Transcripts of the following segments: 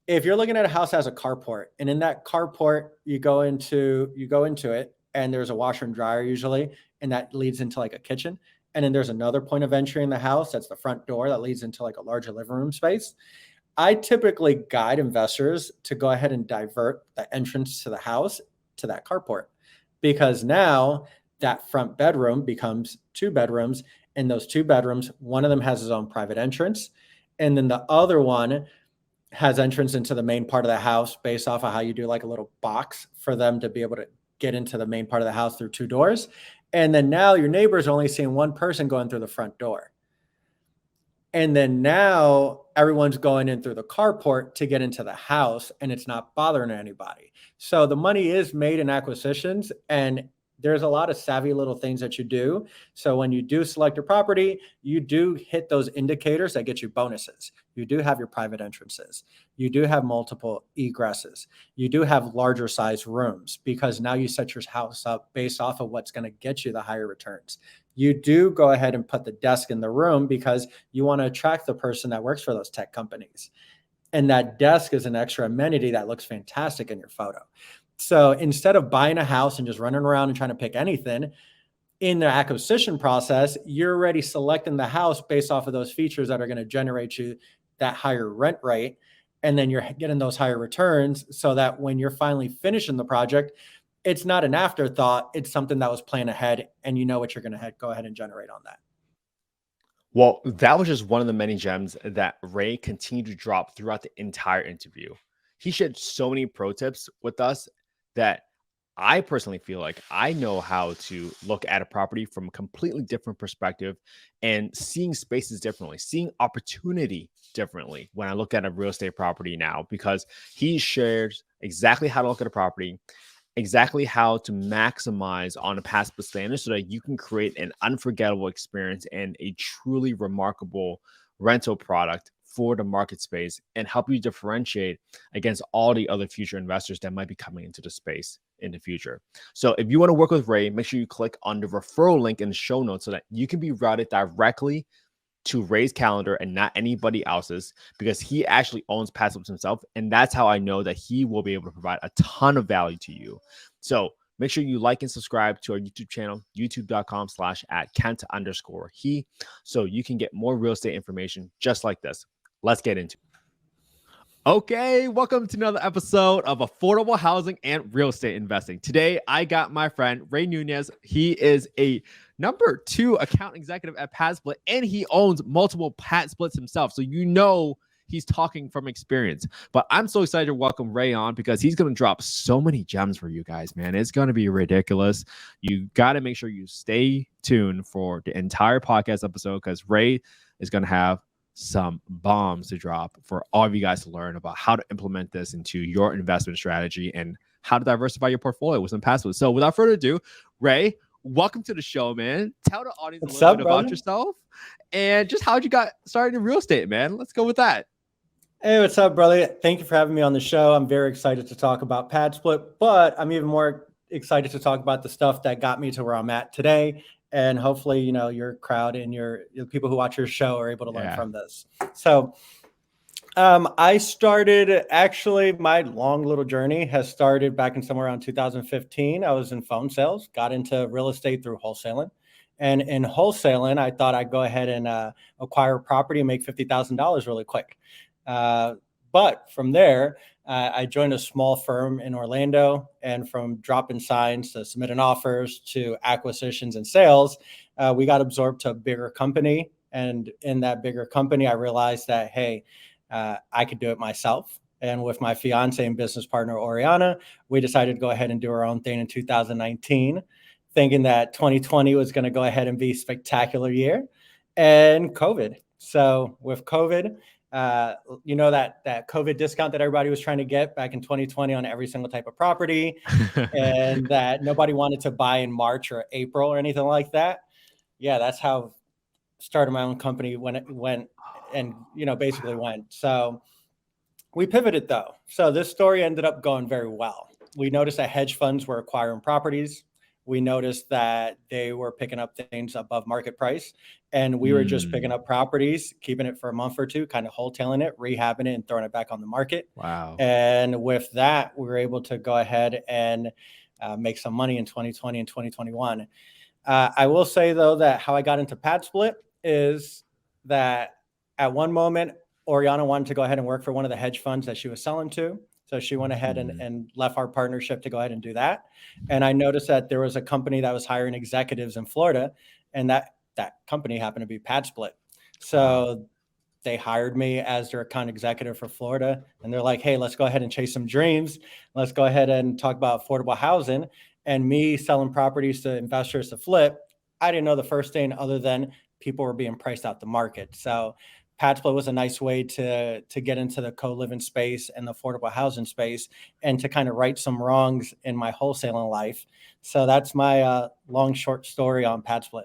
if you're looking at a house as a carport, and in that carport you go into it, and there's a washer and dryer usually, and that leads into like a kitchen, and then there's another point of entry in the house, that's the front door, that leads into like a larger living room space. I typically guide investors to go ahead and divert the entrance to the house to that carport, because now that front bedroom becomes two bedrooms. And those two bedrooms, one of them has his own private entrance, and then the other one has entrance into the main part of the house based off of how you do like a little box for them to be able to get into the main part of the house through two doors. And then now your neighbor's only seeing one person going through the front door. And then now everyone's going in through the carport to get into the house, and it's not bothering anybody. So the money is made in acquisitions, and there's a lot of savvy little things that you do. So when you do select a property, you do hit those indicators that get you bonuses. You do have your private entrances. You do have multiple egresses. You do have larger size rooms, because now you set your house up based off of what's going to get you the higher returns. You do go ahead and put the desk in the room because you want to attract the person that works for those tech companies. And that desk is an extra amenity that looks fantastic in your photo. So instead of buying a house and just running around and trying to pick anything, in the acquisition process, you're already selecting the house based off of those features that are going to generate you that higher rent rate. And then you're getting those higher returns, so that when you're finally finishing the project, it's not an afterthought. It's something that was planned ahead, and you know what you're going to go ahead and generate on that. Well, that was just one of the many gems that Ray continued to drop throughout the entire interview. He shared so many pro tips with us that I personally feel like I know how to look at a property from a completely different perspective and seeing spaces differently, seeing opportunity differently when I look at a real estate property now, because he shares exactly how to look at a property, exactly how to maximize on a PadSplits standard so that you can create an unforgettable experience and a truly remarkable rental product for the market space, and help you differentiate against all the other future investors that might be coming into the space in the future. So if you want to work with Ray, make sure you click on the referral link in the show notes so that you can be routed directly to Ray's calendar and not anybody else's, because he actually owns PadSplits himself. And that's how I know that he will be able to provide a ton of value to you. So make sure you like and subscribe to our YouTube channel, youtube.com/@Kent_he, so you can get more real estate information just like this. Let's get into it. Okay, welcome to another episode of Affordable Housing and Real Estate Investing. Today, I got my friend Ray Nunez. He is a number 2 account executive at Padsplit, and he owns multiple Padsplits himself. So you know he's talking from experience. But I'm so excited to welcome Ray on, because he's going to drop so many gems for you guys, man. It's going to be ridiculous. You got to make sure you stay tuned for the entire podcast episode, because Ray is going to have some bombs to drop for all of you guys to learn about how to implement this into your investment strategy and how to diversify your portfolio with some passwords. So without further ado, Ray, welcome to the show, man. Tell the audience a little bit about yourself and just how you got started in real estate, man. Let's go with that. Hey, what's up, brother? Thank you for having me on the show. I'm very excited to talk about Padsplit, but I'm even more excited to talk about the stuff that got me to where I'm at today. And hopefully, you know, your crowd and your people who watch your show are able to learn from this. So I started, actually, my long little journey has started back in somewhere around 2015. I was in phone sales, got into real estate through wholesaling. And in wholesaling, I thought I'd go ahead and acquire a property and make $50,000 really quick. But from there, I joined a small firm in Orlando, and from dropping signs to submitting offers to acquisitions and sales, we got absorbed to a bigger company. And in that bigger company, I realized that, hey, I could do it myself. And with my fiance and business partner, Oriana, we decided to go ahead and do our own thing in 2019, thinking that 2020 was going to go ahead and be a spectacular year, and COVID. So with COVID, you know, that COVID discount that everybody was trying to get back in 2020 on every single type of property, and that nobody wanted to buy in March or April or anything like that. Yeah, that's how started my own company when it went, and, you know, basically went. So we pivoted though. So this story ended up going very well. We noticed that hedge funds were acquiring properties. we noticed that they were picking up things above market price. And we were just picking Mm, up properties, keeping it for a month or two, kind of wholesaling it, rehabbing it, and throwing it back on the market. wow. And with that, we were able to go ahead and make some money in 2020 and 2021. I will say, though, that how I got into PadSplit is that at one moment, Oriana wanted to go ahead and work for one of the hedge funds that she was selling to. So she went ahead Mm, and left our partnership to go ahead and do that. And I noticed that there was a company that was hiring executives in Florida, and that company happened to be PadSplit. wow. So they hired me as their account executive for Florida. And they're like, hey, let's go ahead and chase some dreams. Let's go ahead and talk about affordable housing. And me selling properties to investors to flip, I didn't know the first thing other than people were being priced out the market. So PadSplit was a nice way to get into the co-living space and the affordable housing space and to kind of right some wrongs in my wholesaling life. So that's my long, short story on PadSplit.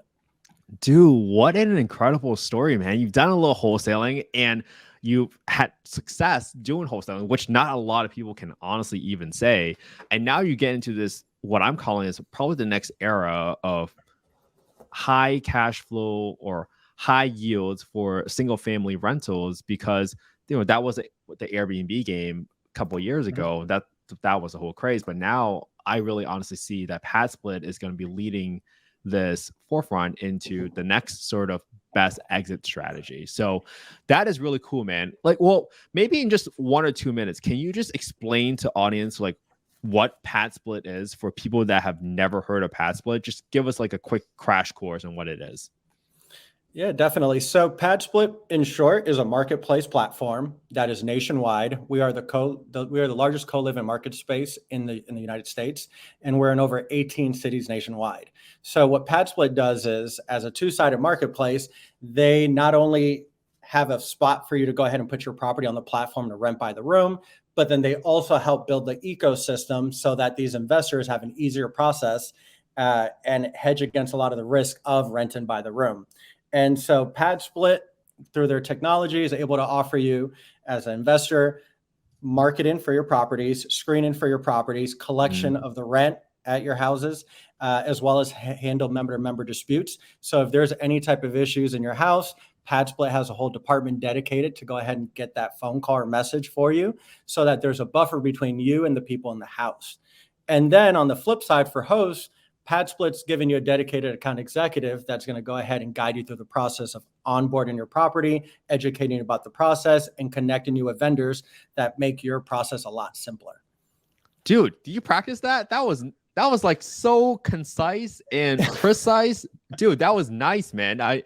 Dude, what an incredible story, man. You've done a little wholesaling and you've had success doing wholesaling, which not a lot of people can honestly even say. And now you get into this, what I'm calling is probably the next era of high cash flow or high yields for single family rentals because that was the Airbnb game a couple of years Mhm. ago. That was a whole craze. But now I really honestly see that PadSplit is going to be leading this forefront into the next sort of best exit strategy. So that is really cool, man. Like, well, maybe in just 1 or 2 minutes, can you just explain to audience like what PadSplit is for people that have never heard of PadSplit? Just give us like a quick crash course on what it is. Yeah, definitely. So PadSplit, in short, is a marketplace platform that is nationwide. We are the largest co-living market space in the United States, and we're in over 18 cities nationwide. So what PadSplit does is, as a two-sided marketplace, they not only have a spot for you to go ahead and put your property on the platform to rent by the room, but then they also help build the ecosystem so that these investors have an easier process and hedge against a lot of the risk of renting by the room. And so PadSplit, through their technology, is able to offer you as an investor marketing for your properties, screening for your properties, collection Mm, of the rent at your houses, as well as handle member-to-member disputes. So if there's any type of issues in your house, PadSplit has a whole department dedicated to go ahead and get that phone call or message for you so that there's a buffer between you and the people in the house. And then on the flip side for hosts, PadSplit's giving you a dedicated account executive that's going to go ahead and guide you through the process of onboarding your property, educating you about the process, and connecting you with vendors that make your process a lot simpler. dude, do you practice that? That was like so concise and precise. Dude, that was nice, man. I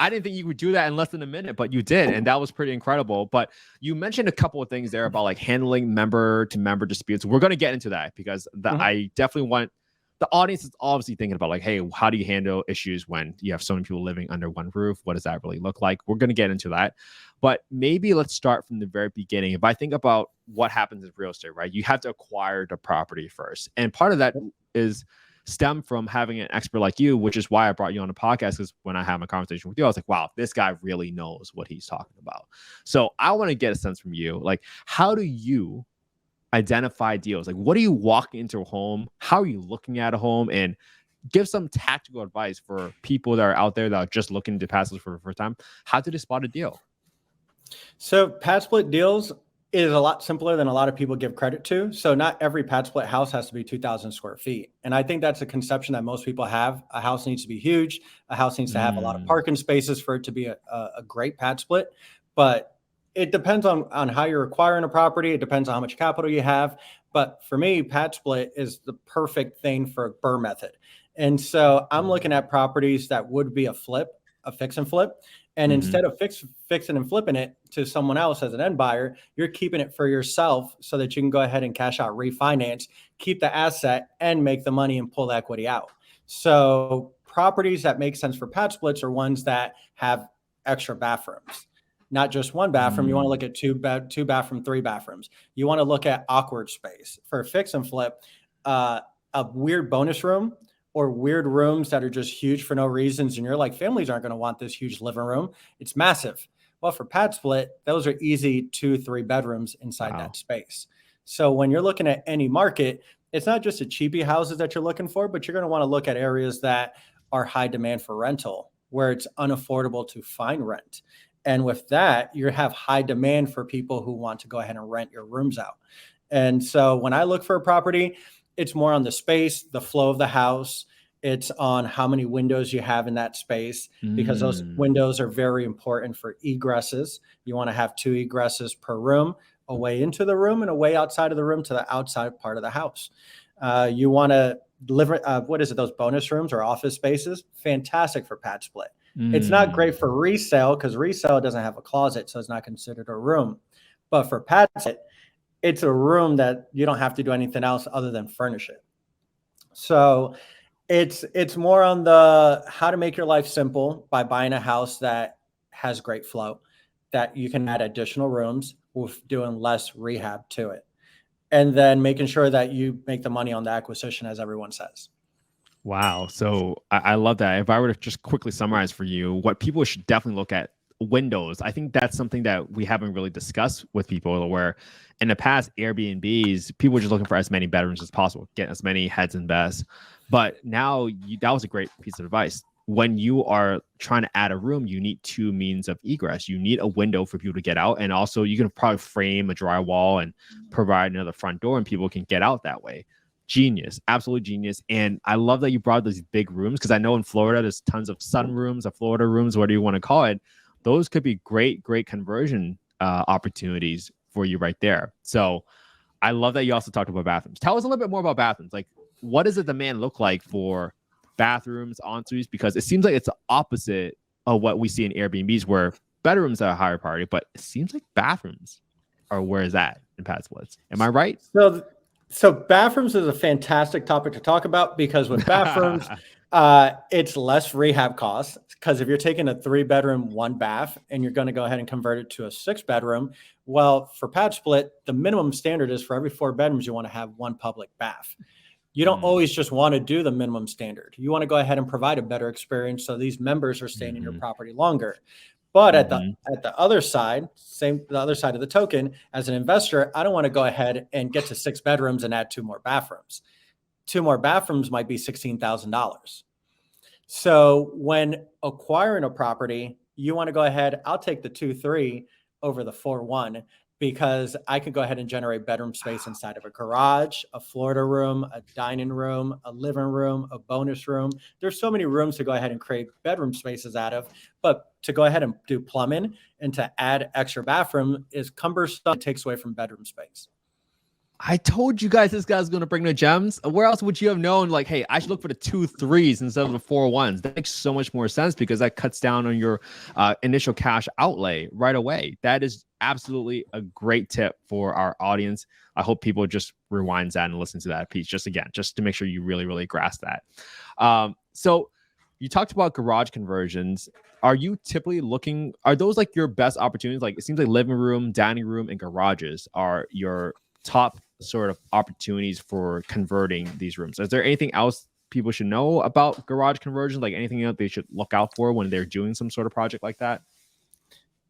didn't think you would do that in less than a minute, but you did, and that was pretty incredible. But you mentioned a couple of things there about like handling member to member disputes. We're going to get into that because Mhm. I definitely want the audience is obviously thinking about like, hey, how do you handle issues when you have so many people living under one roof? What does that really look like? We're going to get into that. But maybe let's start from the very beginning. If I think about what happens in real estate, right? You have to acquire the property first. And part of that is stem from having an expert like you, which is why I brought you on the podcast. Because when I have a conversation with you, I was like, wow, this guy really knows what he's talking about. So I want to get a sense from you. Like, how do you identify deals? Like, what are you walking into a home? How are you looking at a home? And give some tactical advice for people that are out there that are just looking to pass this for the first time. How to spot a deal? So pad split deals is a lot simpler than a lot of people give credit to. So not every pad split house has to be 2,000 square feet. And I think that's a conception that most people have. A house needs to be huge. A house needs to have a lot of Mm, parking spaces for it to be a great pad split. But it depends on how you're acquiring a property. It depends on how much capital you have. But for me, pad split is the perfect thing for a BRRRR method. And so I'm looking at properties that would be a fix and flip. And mm-hmm. instead of fixing and flipping it to someone else as an end buyer, you're keeping it for yourself so that you can go ahead and cash out, refinance, keep the asset, and make the money and pull the equity out. So properties that make sense for pad splits are ones that have extra bathrooms, not just one bathroom. You want to Mm, look at two bathroom, three bathrooms. You want to look at awkward space for a fix and flip. A weird bonus room or weird rooms that are just huge for no reasons. And you're like, families aren't going to want this huge living room. It's massive. Well, for pad split, those are easy 2, 3 bedrooms inside wow. that space. So when you're looking at any market, it's not just the cheapy houses that you're looking for, but you're going to want to look at areas that are high demand for rental, where it's unaffordable to find rent. And with that, you have high demand for people who want to go ahead and rent your rooms out. And so when I look for a property, it's more on the space, the flow of the house. It's on how many windows you have in that space, because those windows are very important for egresses. You want to have 2 egresses per room, a way into the room and a way outside of the room to the outside part of the house. You want to deliver, those bonus rooms or office spaces? Fantastic for PadSplit. It's not great for resale because resale doesn't have a closet, so it's not considered a room. But for PadSplit, it's a room that you don't have to do anything else other than furnish it. So it's more on the how to make your life simple by buying a house that has great flow, that you can add additional rooms with doing less rehab to it. And then making sure that you make the money on the acquisition, as everyone says. Wow. So I love that. If I were to just quickly summarize for you, what people should definitely look at, windows. I think that's something that we haven't really discussed with people, where in the past Airbnbs, people were just looking for as many bedrooms as possible, get as many heads and beds. But now that was a great piece of advice. When you are trying to add a room, you need 2 means of egress. You need a window for people to get out. And also you can probably frame a drywall and provide another front door and people can get out that way. Genius, absolute genius. And I love that you brought these big rooms, because I know in Florida, there's tons of sunrooms, of Florida rooms, whatever you want to call it. Those could be great conversion opportunities for you right there. So I love that you also talked about bathrooms. Tell us a little bit more about bathrooms. Like, what does the demand look like for bathrooms, en-suites? Because it seems like it's the opposite of what we see in Airbnbs, where bedrooms are a higher priority, but it seems like bathrooms are where is that in PadSplits. Am I right? So bathrooms is a fantastic topic to talk about, because with bathrooms, it's less rehab costs. Because if you're taking a 3-bedroom, 1 bath, and you're going to go ahead and convert it to a 6-bedroom, well, for PadSplit, the minimum standard is for every 4 bedrooms, you want to have 1 public bath. You don't always just want to do the minimum standard. You want to go ahead and provide a better experience so these members are staying in your property longer. But at the other side, the other side of the token, as an investor, I don't want to go ahead and get to 6 bedrooms and add 2 more bathrooms. 2 more bathrooms might be $16,000. So when acquiring a property, you want to go ahead, I'll take the 2-3 over the 4-1, because I could go ahead and generate bedroom space inside of a garage, a Florida room, a dining room, a living room, a bonus room. There's so many rooms to go ahead and create bedroom spaces out of, but to go ahead and do plumbing and to add extra bathroom is cumbersome. It takes away from bedroom space. I told you guys this guy's going to bring the gems. Where else would you have known, like, hey, I should look for the 2-3s instead of the 4-1s? That makes so much more sense, because that cuts down on your initial cash outlay right away. That is absolutely a great tip for our audience. I hope people just rewind that and listen to that piece just to make sure you really, really grasp that. So you talked about garage conversions. Are you typically looking, are those like your best opportunities? Like, it seems like living room, dining room, and garages are your top sort of opportunities for converting these rooms. Is there anything else people should know about garage conversions? Like anything else they should look out for when they're doing some sort of project like that?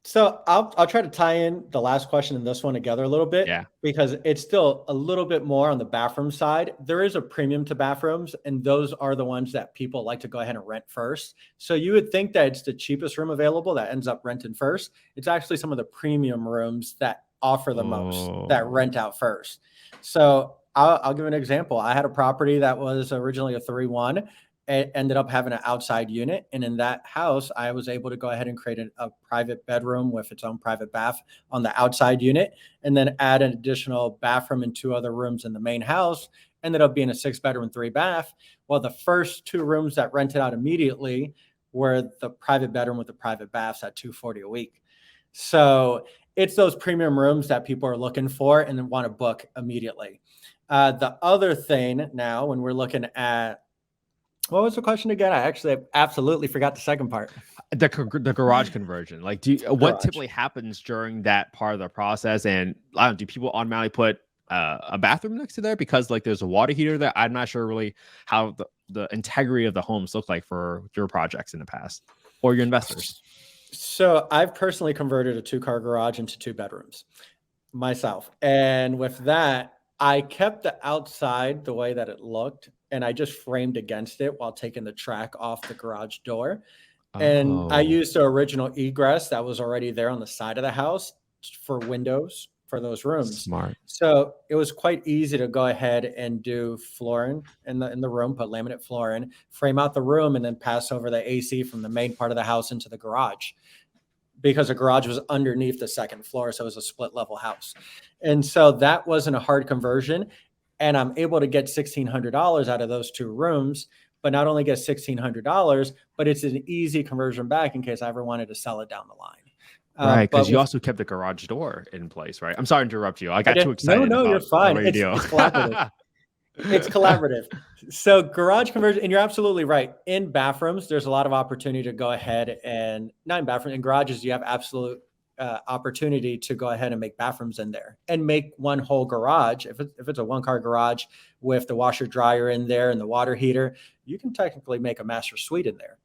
So I'll try to tie in the last question and this one together a little bit, because it's still a little bit more on the bathroom side. There is a premium to bathrooms, and those are the ones that people like to go ahead and rent first. So you would think that it's the cheapest room available that ends up renting first. It's actually some of the premium rooms that offer the most that rent out first. So I'll give an example. I had a property that was originally a 3-1. It ended up having an outside unit. And in that house, I was able to go ahead and create a private bedroom with its own private bath on the outside unit, and then add an additional bathroom and 2 other rooms in the main house. Ended up being a 6-bedroom, 3-bath. Well, the first 2 rooms that rented out immediately were the private bedroom with the private baths at $240 a week. So it's those premium rooms that people are looking for and then want to book immediately. The other thing now, when we're looking at, what was the question again? I actually absolutely forgot the second part. The garage conversion. Like, what typically happens during that part of the process? And do people automatically put a bathroom next to there because like there's a water heater there? I'm not sure really how the integrity of the homes look like for your projects in the past or your investors. So I've personally converted a 2-car garage into 2 bedrooms myself. And with that, I kept the outside the way that it looked, and I just framed against it while taking the track off the garage door. And I Oh, used the original egress that was already there on the side of the house for windows for those rooms. smart. So it was quite easy to go ahead and do flooring in the room, put laminate flooring, frame out the room, and then pass over the AC from the main part of the house into the garage because the garage was underneath the second floor. So it was a split level house. And so that wasn't a hard conversion. And I'm able to get $1,600 out of those two rooms, but not only get $1,600, but it's an easy conversion back in case I ever wanted to sell it down the line. Right, But because you with also kept the garage door in place, right? I'm sorry to interrupt you. I I got too did no, excited no, you're about fine. what you do. It's collaborative. It's collaborative. So garage conversion, and you're absolutely right. In bathrooms, there's a lot of opportunity to go ahead and not in bathrooms, in garages, you have absolute opportunity to go ahead and make bathrooms in there and make one whole garage. If it's a one car garage with the washer dryer in there and the water heater, you can technically make a master suite in there.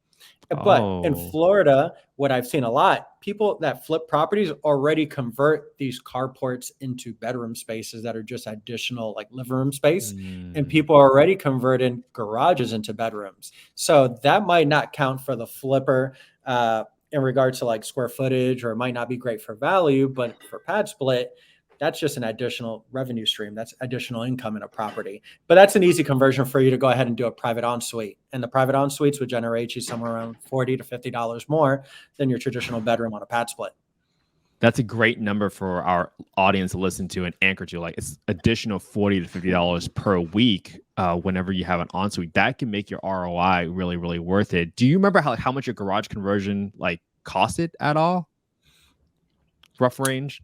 But in Oh. Florida, what I've seen a lot, people that flip properties already convert these carports into bedroom spaces that are just additional like living room space. And Mm. people are already converting garages into bedrooms. So that might not count for the flipper in regards to like square footage, or it might not be great for value, but for pad split, that's just an additional revenue stream. That's additional income in a property. But that's an easy conversion for you to go ahead and do a private ensuite. And the private ensuites would generate you somewhere around $40 to $50 more than your traditional bedroom on a pad split. That's a great number for our audience to listen to and anchor to. Like it's additional $40 to $50 per week whenever you have an ensuite. That can make your ROI really, really worth it. Do you remember how much your garage conversion like costed at all? Rough range?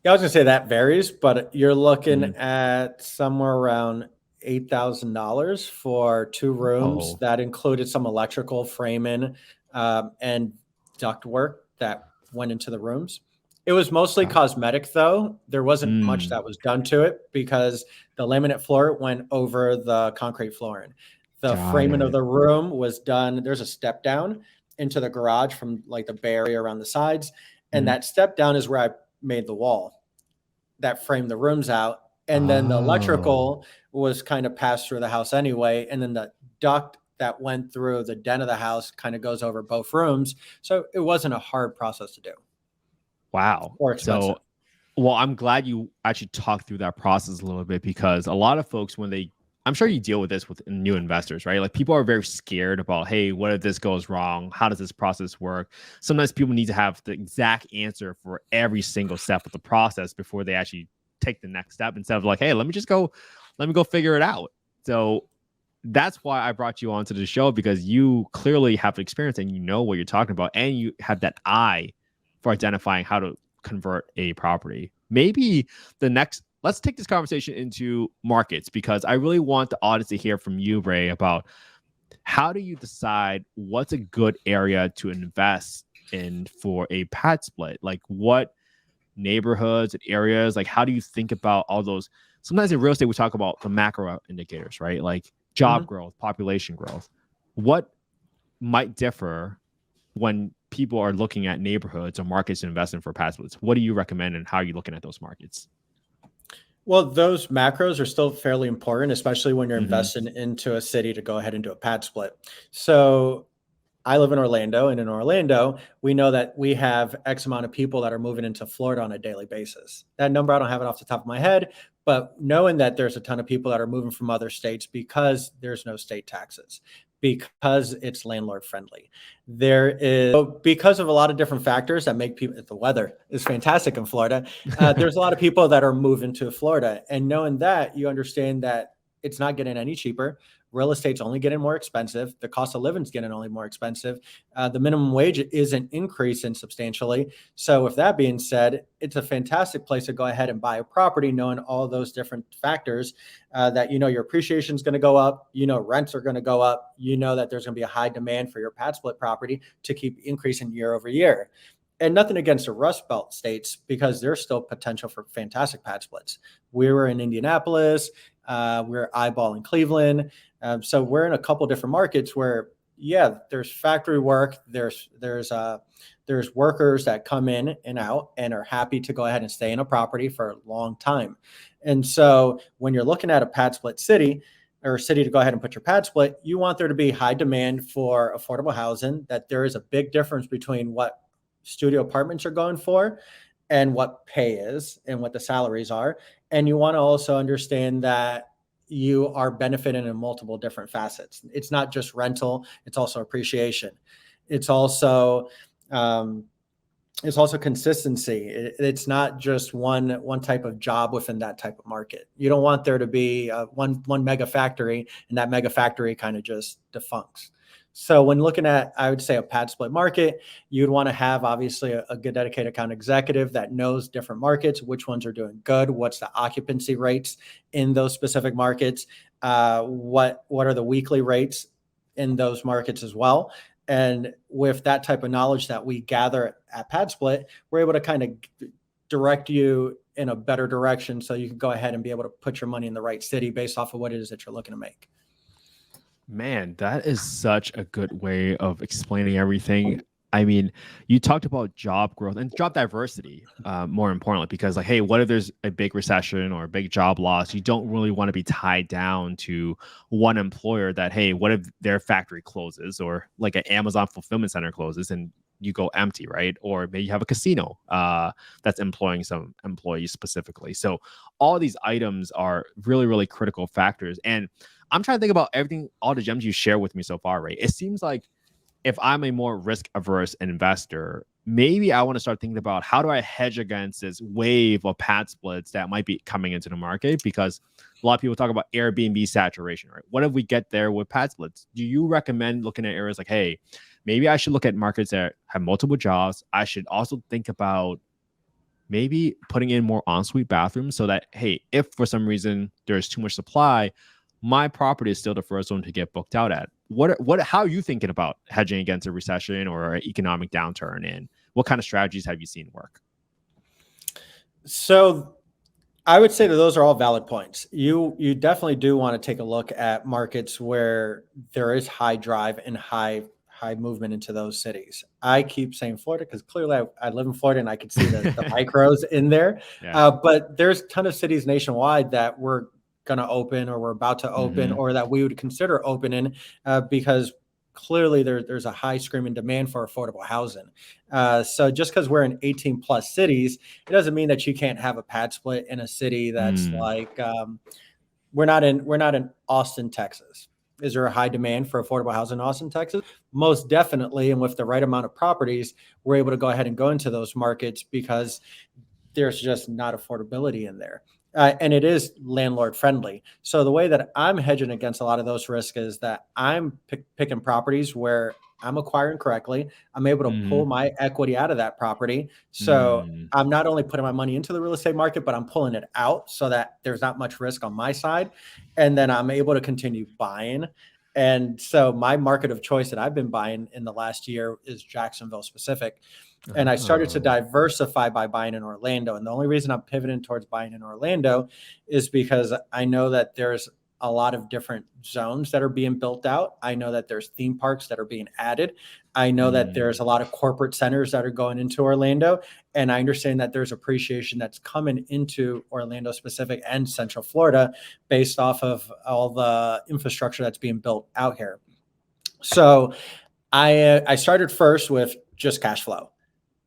Yeah, I was gonna say that varies, but you're looking Mm. at somewhere around $8,000 for two rooms. Oh, That included some electrical framing and duct work that went into the rooms. It was mostly got, cosmetic, though. There wasn't much mm, that was done to it because the laminate floor went over the concrete flooring. The got framing of it. the room was done. There's a step down into the garage from like the bay area around the sides, and Mhm. that step down is where I made the wall that framed the rooms out. And then the Oh, electrical was kind of passed through the house anyway. And then the duct that went through the den of the house kind of goes over both rooms. So it wasn't a hard process to do wow. or expensive. So, well, I'm glad you actually talked through that process a little bit because a lot of folks, when they, I'm sure you deal with this with new investors, right? Like people are very scared about, hey, what if this goes wrong? How does this process work? Sometimes people need to have the exact answer for every single step of the process before they actually take the next step instead of like, hey, let me go figure it out. So that's why I brought you onto the show because you clearly have experience and you know what you're talking about and you have that eye for identifying how to convert a property. Maybe the next let's take this conversation into markets because I really want the audience to hear from you, Ray, about how do you decide what's a good area to invest in for a pad split? Like what neighborhoods and areas? Like how do you think about all those? Sometimes in real estate, we talk about the macro indicators, right? Like job Mhm. growth, population growth. What might differ when people are looking at neighborhoods or markets to invest in for PadSplits? What do you recommend and how are you looking at those markets? Well, those macros are still fairly important, especially when you're Mm-hmm. investing into a city to go ahead and do a pad split. So I live in Orlando, and in Orlando, we know that we have X amount of people that are moving into Florida on a daily basis. That number, I don't have it off the top of my head, but knowing that there's a ton of people that are moving from other states because there's no state taxes, because it's landlord friendly. Because of a lot of different factors that make people, the weather is fantastic in Florida. There's a lot of people that are moving to Florida. And knowing that, you understand that it's not getting any cheaper. Real estate's only getting more expensive. The cost of living is getting only more expensive. The minimum wage isn't increasing substantially. So with that being said, it's a fantastic place to go ahead and buy a property, knowing all those different factors that your appreciation is going to go up, rents are going to go up, that there's going to be a high demand for your pad split property to keep increasing year over year. And nothing against the Rust Belt states because there's still potential for fantastic pad splits. We were in Indianapolis, we're eyeballing Cleveland. So we're in a couple different markets where yeah, there's factory work. There's workers that come in and out and are happy to go ahead and stay in a property for a long time. And so when you're looking at a pad split city or city to go ahead and put your pad split, you want there to be high demand for affordable housing, that there is a big difference between what studio apartments are going for and what pay is and what the salaries are. And you want to also understand that you are benefiting in multiple different facets. It's not just rental, it's also appreciation. It's also um, it's also consistency. It's not just one type of job within that type of market. You don't want there to be one mega factory and that mega factory kind of just defuncts. So when looking at, I would say, a pad split market, you'd want to have obviously a good dedicated account executive that knows different markets, which ones are doing good, what's the occupancy rates in those specific markets, what are the weekly rates in those markets as well. And with that type of knowledge that we gather at PadSplit, we're able to kind of direct you in a better direction so you can go ahead and be able to put your money in the right city based off of what it is that you're looking to make. Man, that is such a good way of explaining everything. I mean, you talked about job growth and job diversity, more importantly, because like, hey, what if there's a big recession or a big job loss? You don't really want to be tied down to one employer that, hey, what if their factory closes or like an Amazon fulfillment center closes and you go empty, right? Or maybe you have a casino that's employing some employees specifically. So all these items are really, really critical factors. And I'm trying to think about everything, all the gems you share with me so far, right? It seems like if I'm a more risk averse investor, maybe I want to start thinking about how do I hedge against this wave of pad splits that might be coming into the market? Because a lot of people talk about Airbnb saturation, right? What if we get there with pad splits? Do you recommend looking at areas like, hey, maybe I should look at markets that have multiple jobs? I should also think about maybe putting in more ensuite bathrooms so that, hey, if for some reason there's too much supply, my property is still the first one to get booked out at. How are you thinking about hedging against a recession or an economic downturn, and what kind of strategies have you seen work? So I would say that those are all valid points. You definitely do want to take a look at markets where there is high drive and high movement into those cities. I keep saying Florida because clearly I live in Florida and I can see the micros in there. Yeah. But there's a ton of cities nationwide that we're going to open or we're about to open or that we would consider opening because clearly there's a high screaming demand for affordable housing. So just because we're in 18 plus cities, it doesn't mean that you can't have a pad split in a city that's like we're not in Austin, Texas. Is there a high demand for affordable housing in Austin, Texas? Most definitely. And with the right amount of properties, we're able to go ahead and go into those markets because there's just not affordability in there. And it is landlord friendly. So the way that I'm hedging against a lot of those risks is that I'm picking properties where I'm acquiring correctly. I'm able to pull my equity out of that property. So I'm not only putting my money into the real estate market, but I'm pulling it out so that there's not much risk on my side. And then I'm able to continue buying. And so my market of choice that I've been buying in the last year is Jacksonville specific. And I started to diversify by buying in Orlando. And the only reason I'm pivoting towards buying in Orlando is because I know that there's a lot of different zones that are being built out. I know that there's theme parks that are being added. I know that there's a lot of corporate centers that are going into Orlando. And I understand that there's appreciation that's coming into Orlando specific and Central Florida based off of all the infrastructure that's being built out here. So I started first with just cash flow.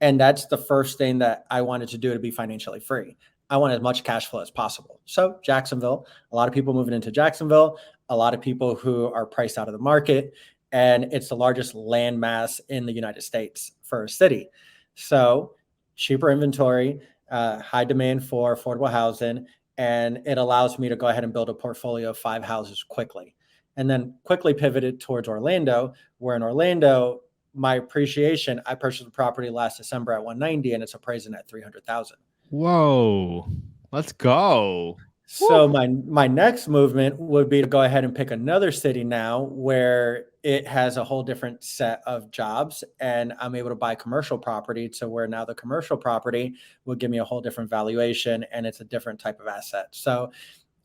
And that's the first thing that I wanted to do to be financially free. I want as much cash flow as possible. So Jacksonville, a lot of people moving into Jacksonville, a lot of people who are priced out of the market, and it's the largest land mass in the United States for a city. So cheaper inventory, high demand for affordable housing, and it allows me to go ahead and build a portfolio of 5 houses quickly. And then quickly pivoted towards Orlando, where in Orlando, my appreciation, I purchased a property last December at 190 and it's appraising at 300,000. Whoa, let's go. So my next movement would be to go ahead and pick another city now where it has a whole different set of jobs and I'm able to buy commercial property to where now the commercial property will give me a whole different valuation and it's a different type of asset. So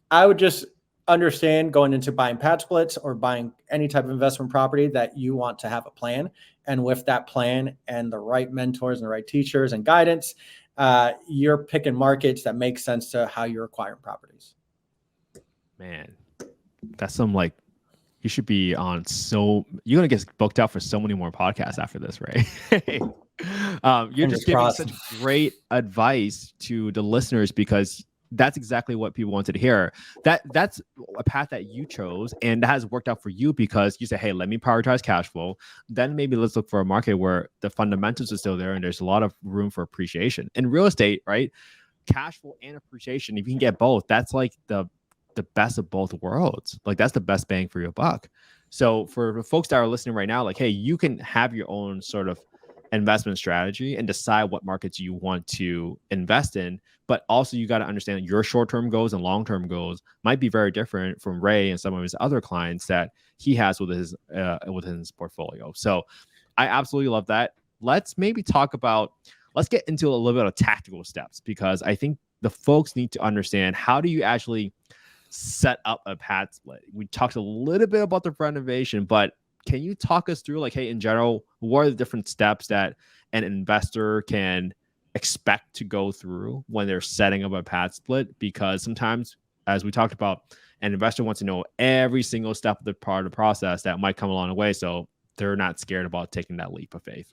I would just understand going into buying PadSplits or buying any type of investment property that you want to have a plan. And with that plan and the right mentors and the right teachers and guidance, you're picking markets that make sense to how you're acquiring properties. Man, that's some like, you should be on, so you're going to get booked out for so many more podcasts after this, right? You're just giving such great advice to the listeners, because that's exactly what people wanted to hear. That's a path that you chose, and that has worked out for you because you say, hey, let me prioritize cash flow. Then maybe let's look for a market where the fundamentals are still there and there's a lot of room for appreciation. In real estate, right? Cash flow and appreciation, if you can get both, that's like the best of both worlds. Like that's the best bang for your buck. So for the folks that are listening right now, like, hey, you can have your own sort of investment strategy and decide what markets you want to invest in. But also you got to understand your short-term goals and long-term goals might be very different from Ray and some of his other clients that he has within his portfolio. So I absolutely love that. Let's maybe let's get into a little bit of tactical steps, because I think the folks need to understand, how do you actually set up a PadSplit? We talked a little bit about the renovation, but can you talk us through, like, hey, in general, what are the different steps that an investor can expect to go through when they're setting up a PadSplit? Because sometimes, as we talked about, an investor wants to know every single step of the part of the process that might come along the way, so they're not scared about taking that leap of faith.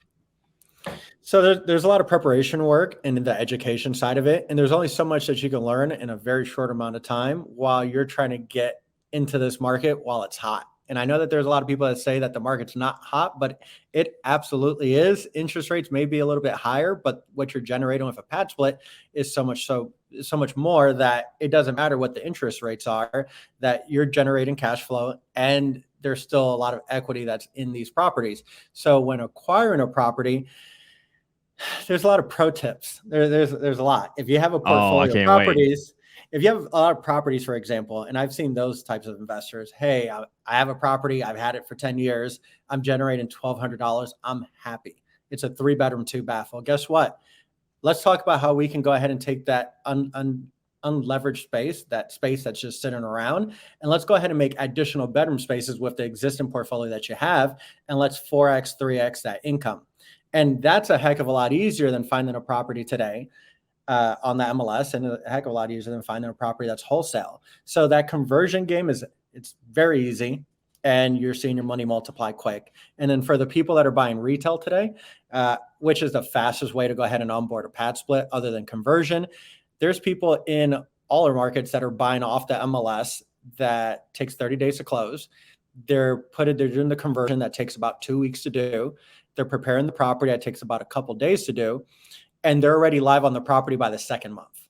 So there's a lot of preparation work and the education side of it. And there's only so much that you can learn in a very short amount of time while you're trying to get into this market while it's hot. And I know that there's a lot of people that say that the market's not hot, but it absolutely is. Interest rates may be a little bit higher, but what you're generating with a PadSplit is so much more that it doesn't matter what the interest rates are, that you're generating cash flow, and there's still a lot of equity that's in these properties. So when acquiring a property, there's a lot of pro tips. There's a lot. If you have a portfolio of properties, if you have a lot of properties, for example, and I've seen those types of investors, hey, I have a property, I've had it for 10 years, I'm generating $1,200, I'm happy. It's a 3-bedroom, 2-bath. Well, guess what? Let's talk about how we can go ahead and take that unleveraged space, that space that's just sitting around, and let's go ahead and make additional bedroom spaces with the existing portfolio that you have, and let's 4x, 3x that income. And that's a heck of a lot easier than finding a property today on the MLS, and a heck of a lot easier than finding a property that's wholesale. So that conversion game it's very easy, and you're seeing your money multiply quick. And then for the people that are buying retail today, which is the fastest way to go ahead and onboard a PadSplit other than conversion, there's people in all our markets that are buying off the MLS that takes 30 days to close. They're doing the conversion that takes about 2 weeks to do. They're preparing the property that takes about a couple days to do, and they're already live on the property by the second month.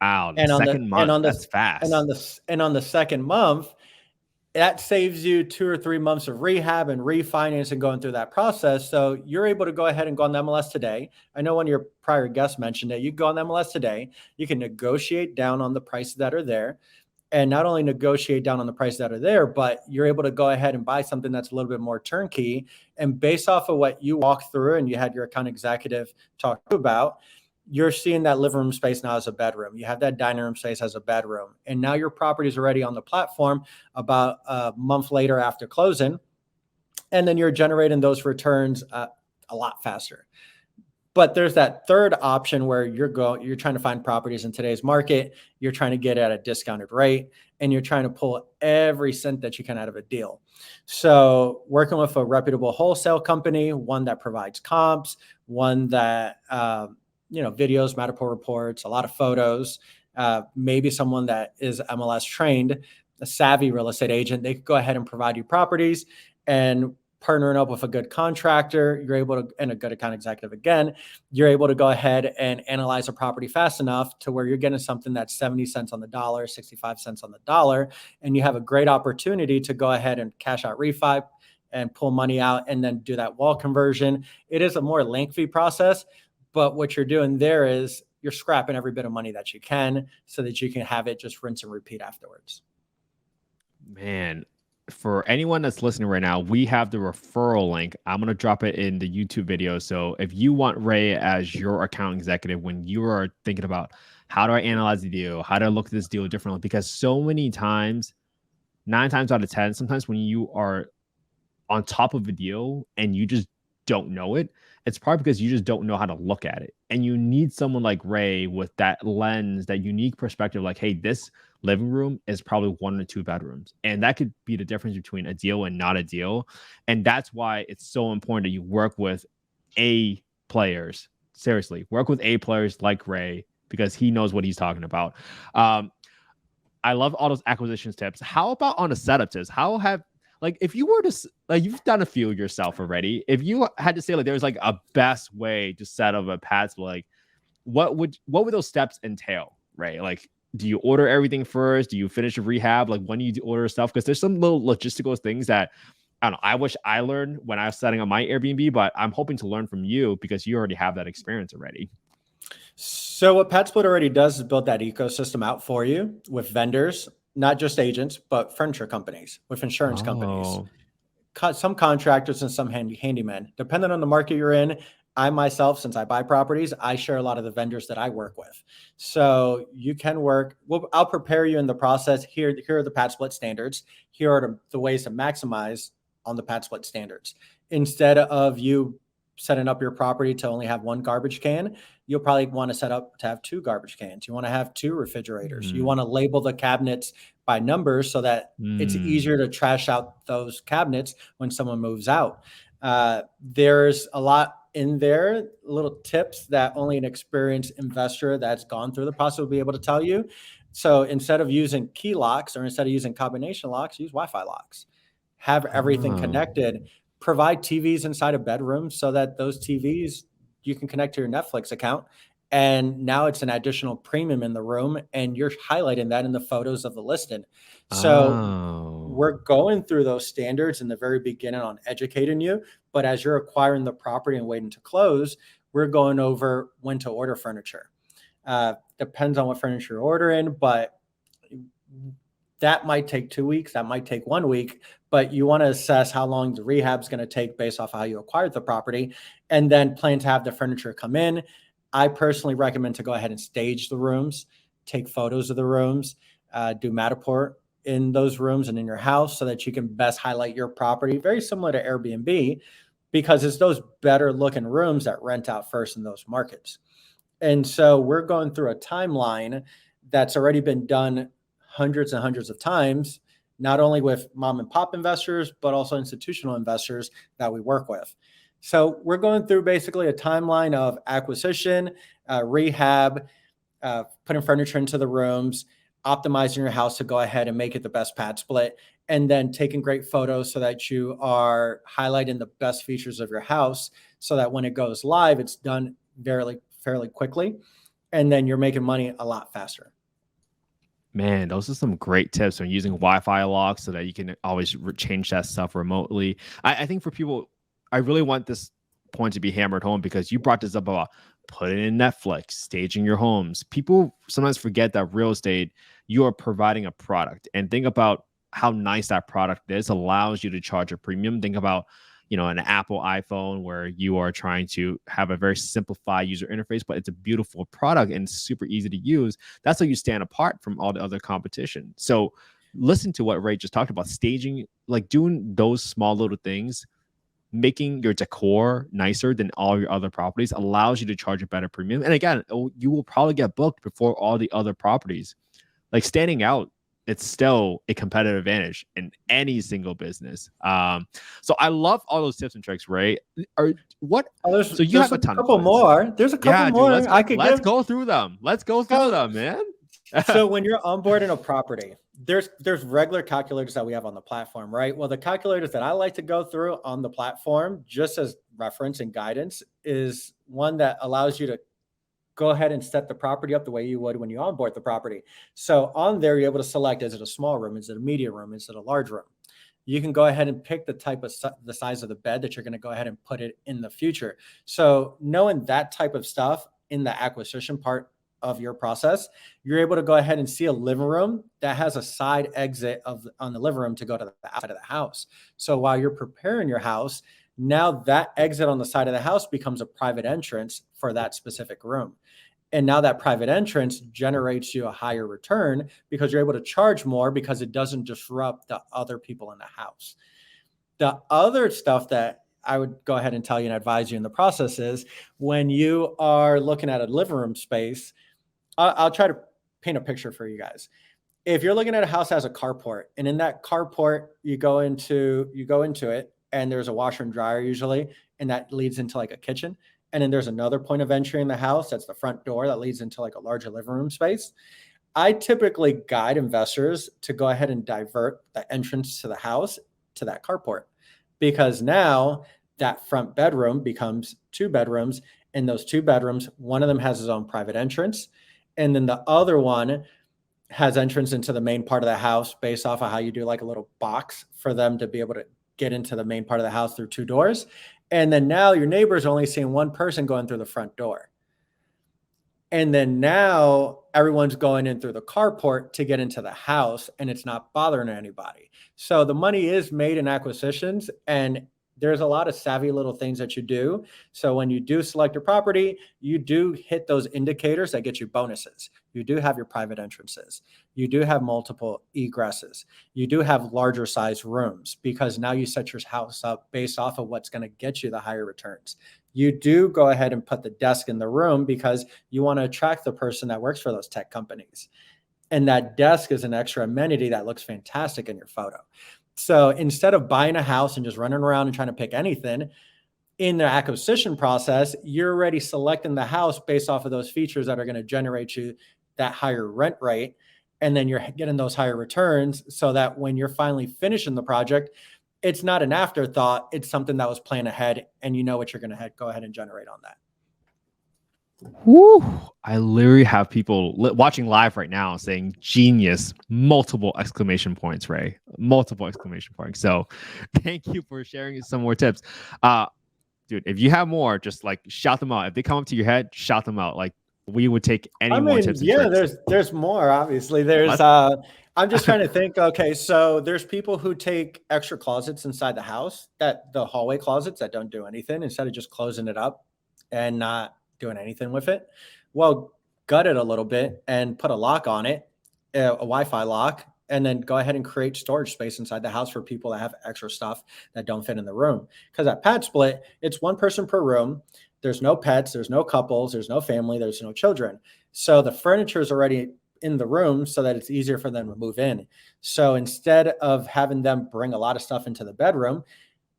Wow, second month, that's fast. And on the second month, that saves you 2 or 3 months of rehab and refinance and going through that process. So you're able to go ahead and go on the MLS today. I know one of your prior guests mentioned that you go on the MLS today, you can negotiate down on the prices that are there. And not only negotiate down on the prices that are there, but you're able to go ahead and buy something that's a little bit more turnkey. And based off of what you walk through and you had your account executive talk about, you're seeing that living room space now as a bedroom. You have that dining room space as a bedroom. And now your property is already on the platform about a month later after closing. And then you're generating those returns a lot faster. But there's that third option where you're trying to find properties in today's market. You're trying to get at a discounted rate, and you're trying to pull every cent that you can out of a deal. So working with a reputable wholesale company, one that provides comps, one that, videos, Matterport reports, a lot of photos, maybe someone that is MLS trained, a savvy real estate agent, they could go ahead and provide you properties. And partnering up with a good contractor, you're able to, and a good account executive again, you're able to go ahead and analyze a property fast enough to where you're getting something that's 70 cents on the dollar, 65 cents on the dollar, and you have a great opportunity to go ahead and cash out refi and pull money out and then do that wall conversion. It is a more lengthy process, but what you're doing there is you're scrapping every bit of money that you can so that you can have it just rinse and repeat afterwards. Man, for anyone that's listening right now, we have the referral link. I'm going to drop it in the YouTube video. So if you want Ray as your account executive, when you are thinking about how do I analyze the deal? How do I look at this deal differently? Because so many times, 9 times out of 10, sometimes when you are on top of a deal and you just don't know it, it's probably because you just don't know how to look at it. And you need someone like Ray with that lens, that unique perspective, like, hey, this living room is probably 1 or 2 bedrooms. And that could be the difference between a deal and not a deal. And that's why it's so important that you work with A players. Seriously, work with A players like Ray, because he knows what he's talking about. I love all those acquisitions tips. How about on the setup tips? How have, like, if you were to, like, you've done a few yourself already. If you had to say, like, there's like a best way to set up a Padsplit, like, what would those steps entail, right? Like, do you order everything first? Do you finish a rehab? Like, when do you order stuff? Because there's some little logistical things that, I don't know, I wish I learned when I was setting up my Airbnb, but I'm hoping to learn from you because you already have that experience already. So what PadSplit already does is build that ecosystem out for you with vendors, not just agents, but furniture companies, with insurance companies, Oh, some contractors, and some handymen. Depending on the market you're in, I myself, since I buy properties, I share a lot of the vendors that I work with. So you can work. Well, I'll prepare you in the process. Here are the PadSplit standards. Here are the ways to maximize on the PadSplit standards. Instead of you setting up your property to only have one garbage can, you'll probably want to set up to have 2 garbage cans. You want to have 2 refrigerators. You want to label the cabinets by numbers so that it's easier to trash out those cabinets when someone moves out. There's a lot in there, little tips that only an experienced investor that's gone through the process will be able to tell you. So instead of using key locks, or instead of using combination locks, use Wi-Fi locks. Have everything oh, connected. Provide TVs inside of bedrooms so that those TVs you can connect to your Netflix account. And now it's an additional premium in the room, and you're highlighting that in the photos of the listing. So oh. we're going through those standards in the very beginning on educating you. But as you're acquiring the property and waiting to close, we're going over when to order furniture. Depends on what furniture you're ordering, but that might take 2 weeks. That might take 1 week, but you want to assess how long the rehab is going to take based off how you acquired the property, and then plan to have the furniture come in. I personally recommend to go ahead and stage the rooms, take photos of the rooms, do Matterport in those rooms and in your house so that you can best highlight your property. Very similar to Airbnb, because it's those better looking rooms that rent out first in those markets. And so we're going through a timeline that's already been done hundreds and hundreds of times, not only with mom and pop investors, but also institutional investors that we work with. So we're going through basically a timeline of acquisition, rehab, putting furniture into the rooms, optimizing your house to go ahead and make it the best pad split, and then taking great photos so that you are highlighting the best features of your house so that when it goes live, it's done fairly quickly, and then you're making money a lot faster. Man, those are some great tips on using Wi-Fi locks so that you can always change that stuff remotely. I think for people, I really want this point to be hammered home because you brought this up about putting in Netflix, staging your homes. People sometimes forget that real estate, you are providing a product, and think about how nice that product is. Allows you to charge a premium. Think about, an Apple iPhone where you are trying to have a very simplified user interface, but it's a beautiful product and super easy to use. That's how you stand apart from all the other competition. So listen to what Ray just talked about, staging, like doing those small little things, making your decor nicer than all your other properties allows you to charge a better premium. And again, you will probably get booked before all the other properties. Like, standing out, it's still a competitive advantage in any single business. So I love all those tips and tricks, Ray. So you There's have a a ton of couple clients. more. There's a couple Yeah, dude, more I could let's give. go through them. Let's go through So, them, man. so when you're onboarding a property, there's regular calculators that we have on the platform, right? Well, the calculators that I like to go through on the platform, just as reference and guidance, is one that allows you to go ahead and set the property up the way you would when you onboard the property. So on there, you're able to select, is it a small room? Is it a medium room? Is it a large room? You can go ahead and pick the type of the size of the bed that you're going to go ahead and put it in the future. So knowing that type of stuff in the acquisition part of your process, you're able to go ahead and see a living room that has a side exit on the living room to go to the outside of the house. So while you're preparing your house, now that exit on the side of the house becomes a private entrance for that specific room. And now that private entrance generates you a higher return because you're able to charge more because it doesn't disrupt the other people in the house. The other stuff that I would go ahead and tell you and advise you in the process is when you are looking at a living room space, I'll try to paint a picture for you guys. If you're looking at a house that has a carport, and in that carport you go into it, and there's a washer and dryer usually, and that leads into like a kitchen. And then there's another point of entry in the house. That's the front door that leads into like a larger living room space. I typically guide investors to go ahead and divert the entrance to the house to that carport, because now that front bedroom becomes two bedrooms. And those two bedrooms, one of them has his own private entrance. And then the other one has entrance into the main part of the house based off of how you do like a little box for them to be able to get into the main part of the house through two doors. And then now your neighbor's only seeing one person going through the front door. And then now everyone's going in through the carport to get into the house, and it's not bothering anybody. So the money is made in acquisitions, and there's a lot of savvy little things that you do. So when you do select a property, you do hit those indicators that get you bonuses. You do have your private entrances. You do have multiple egresses. You do have larger size rooms, because now you set your house up based off of what's going to get you the higher returns. You do go ahead and put the desk in the room because you want to attract the person that works for those tech companies. And that desk is an extra amenity that looks fantastic in your photo. So instead of buying a house and just running around and trying to pick anything, in the acquisition process, you're already selecting the house based off of those features that are going to generate you that higher rent rate. And then you're getting those higher returns so that when you're finally finishing the project, it's not an afterthought. It's something that was planned ahead, and you know what you're going to go ahead and generate on that. Woo! I literally have people watching live right now saying genius, multiple exclamation points, Ray, multiple exclamation points. So thank you for sharing some more tips. Dude, if you have more, just like shout them out. If they come up to your head, shout them out. Like we would take any more tips. Yeah, there's more, obviously. I'm just trying to think. Okay, so there's people who take extra closets inside the house, that the hallway closets that don't do anything, instead of just closing it up and not doing anything with it. Well, gut it a little bit and put a lock on it, a Wi-Fi lock, and then go ahead and create storage space inside the house for people that have extra stuff that don't fit in the room. Because at PadSplit, it's one person per room. There's no pets, there's no couples, there's no family, there's no children. So the furniture is already in the room so that it's easier for them to move in. So instead of having them bring a lot of stuff into the bedroom,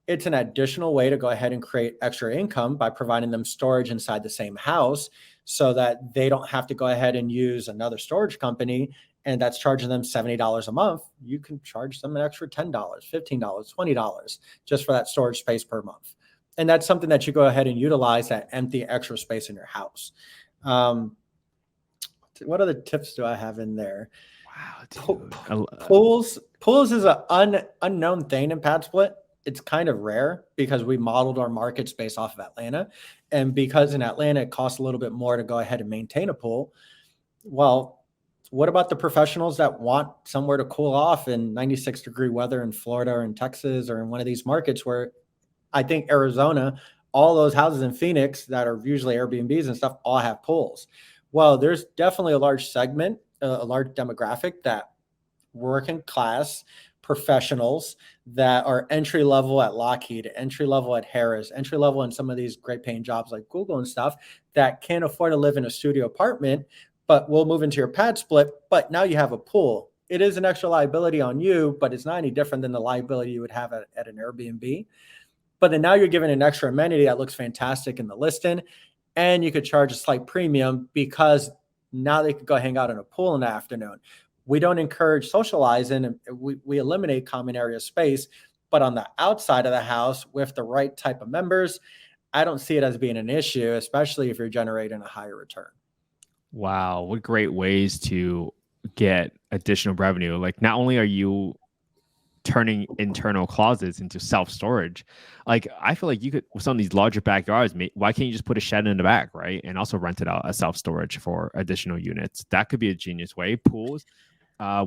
it's an additional way to go ahead and create extra income by providing them storage inside the same house so that they don't have to go ahead and use another storage company and that's charging them $70 a month. You can charge them an extra $10, $15, $20 just for that storage space per month. And that's something that you go ahead and utilize, that empty extra space in your house. What other tips do I have in there? Wow, dude. Pools is an unknown thing in PadSplit. It's kind of rare because we modeled our markets based off of Atlanta. And because in Atlanta, it costs a little bit more to go ahead and maintain a pool. Well, what about the professionals that want somewhere to cool off in 96-degree weather in Florida or in Texas or in one of these markets where I think Arizona, all those houses in Phoenix that are usually Airbnbs and stuff all have pools. Well, there's definitely a large segment, a large demographic that working class professionals that are entry level at Lockheed, entry level at Harris, entry level in some of these great paying jobs like Google and stuff that can't afford to live in a studio apartment, but will move into your PadSplit. But now you have a pool. It is an extra liability on you, but it's not any different than the liability you would have at an Airbnb. But then now you're given an extra amenity that looks fantastic in the listing, and you could charge a slight premium because now they could go hang out in a pool in the afternoon. We don't encourage socializing, and we eliminate common area space. But on the outside of the house with the right type of members, I don't see it as being an issue, especially if you're generating a higher return. Wow, what great ways to get additional revenue. Like not only are you turning internal closets into self-storage, like I feel like you could, with some of these larger backyards, why can't you just put a shed in the back, right? And also rent it out as self-storage for additional units. That could be a genius way. Pools,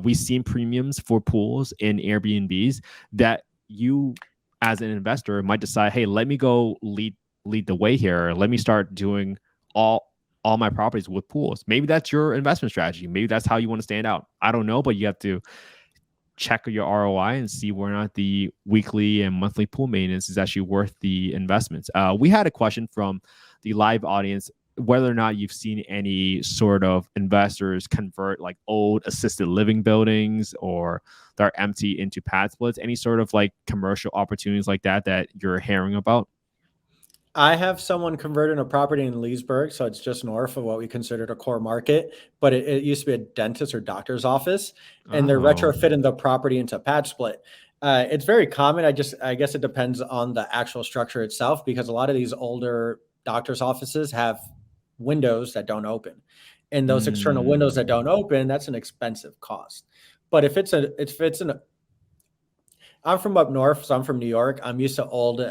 we've seen premiums for pools in Airbnbs that you as an investor might decide, hey, let me go lead the way here. Let me start doing all all my properties with pools. Maybe that's your investment strategy. Maybe that's how you want to stand out. I don't know, but you have to check your ROI and see whether or not the weekly and monthly pool maintenance is actually worth the investments. We had a question from the live audience whether or not you've seen any sort of investors convert like old assisted living buildings or that are empty into pad splits, any sort of like commercial opportunities like that you're hearing about? I have someone converting a property in Leesburg, so it's just north of what we considered a core market, but it used to be a dentist or doctor's office, and they're Oh. retrofitting the property into pad split. It's very common. I guess it depends on the actual structure itself, because a lot of these older doctor's offices have windows that don't open, and those external windows that don't open, that's an expensive cost. But if it's an I'm from up north, so I'm from New York. I'm used to old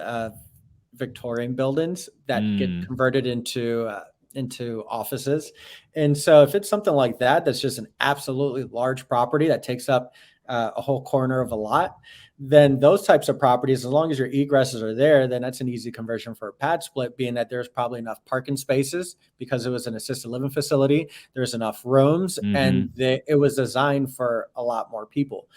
Victorian buildings that get converted into offices. And so if it's something like that, that's just an absolutely large property that takes up a whole corner of a lot, then those types of properties, as long as your egresses are there, then that's an easy conversion for a pad split, being that there's probably enough parking spaces because it was an assisted living facility. There's enough rooms, and it was designed for a lot more people.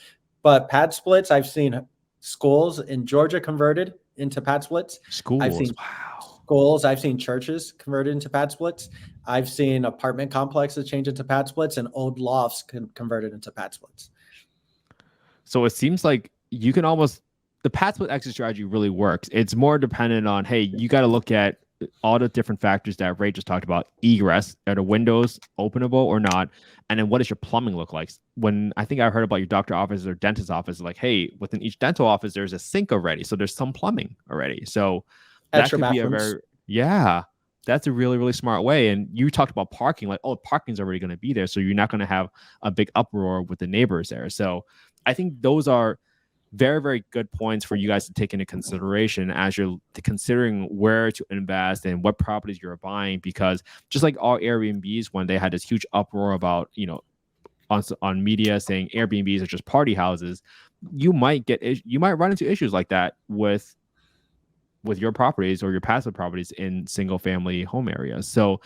But pad splits, I've seen schools in Georgia converted into pad splits. I've Schools. seen Wow. schools. I've seen churches converted into pad splits. I've seen apartment complexes change into pad splits, and old lofts converted into pad splits. So it seems like you can almost, the pad split exit strategy really works. It's more dependent on, hey, you got to look at all the different factors that Ray just talked about. Egress, are the windows openable or not? And then what does your plumbing look like? When I think I heard about your doctor office or dentist office, like, hey, within each dental office, there's a sink already. So there's some plumbing already. So that Extra could be a bathrooms. very, yeah, that's a really, really smart way. And you talked about parking, like, oh, parking's already going to be there. So you're not going to have a big uproar with the neighbors there. So I think those are very, very good points for you guys to take into consideration as you're considering where to invest and what properties you're buying. Because just like all Airbnbs, when they had this huge uproar about, on media saying Airbnbs are just party houses, you might run into issues like that with your properties or your passive properties in single family home areas. So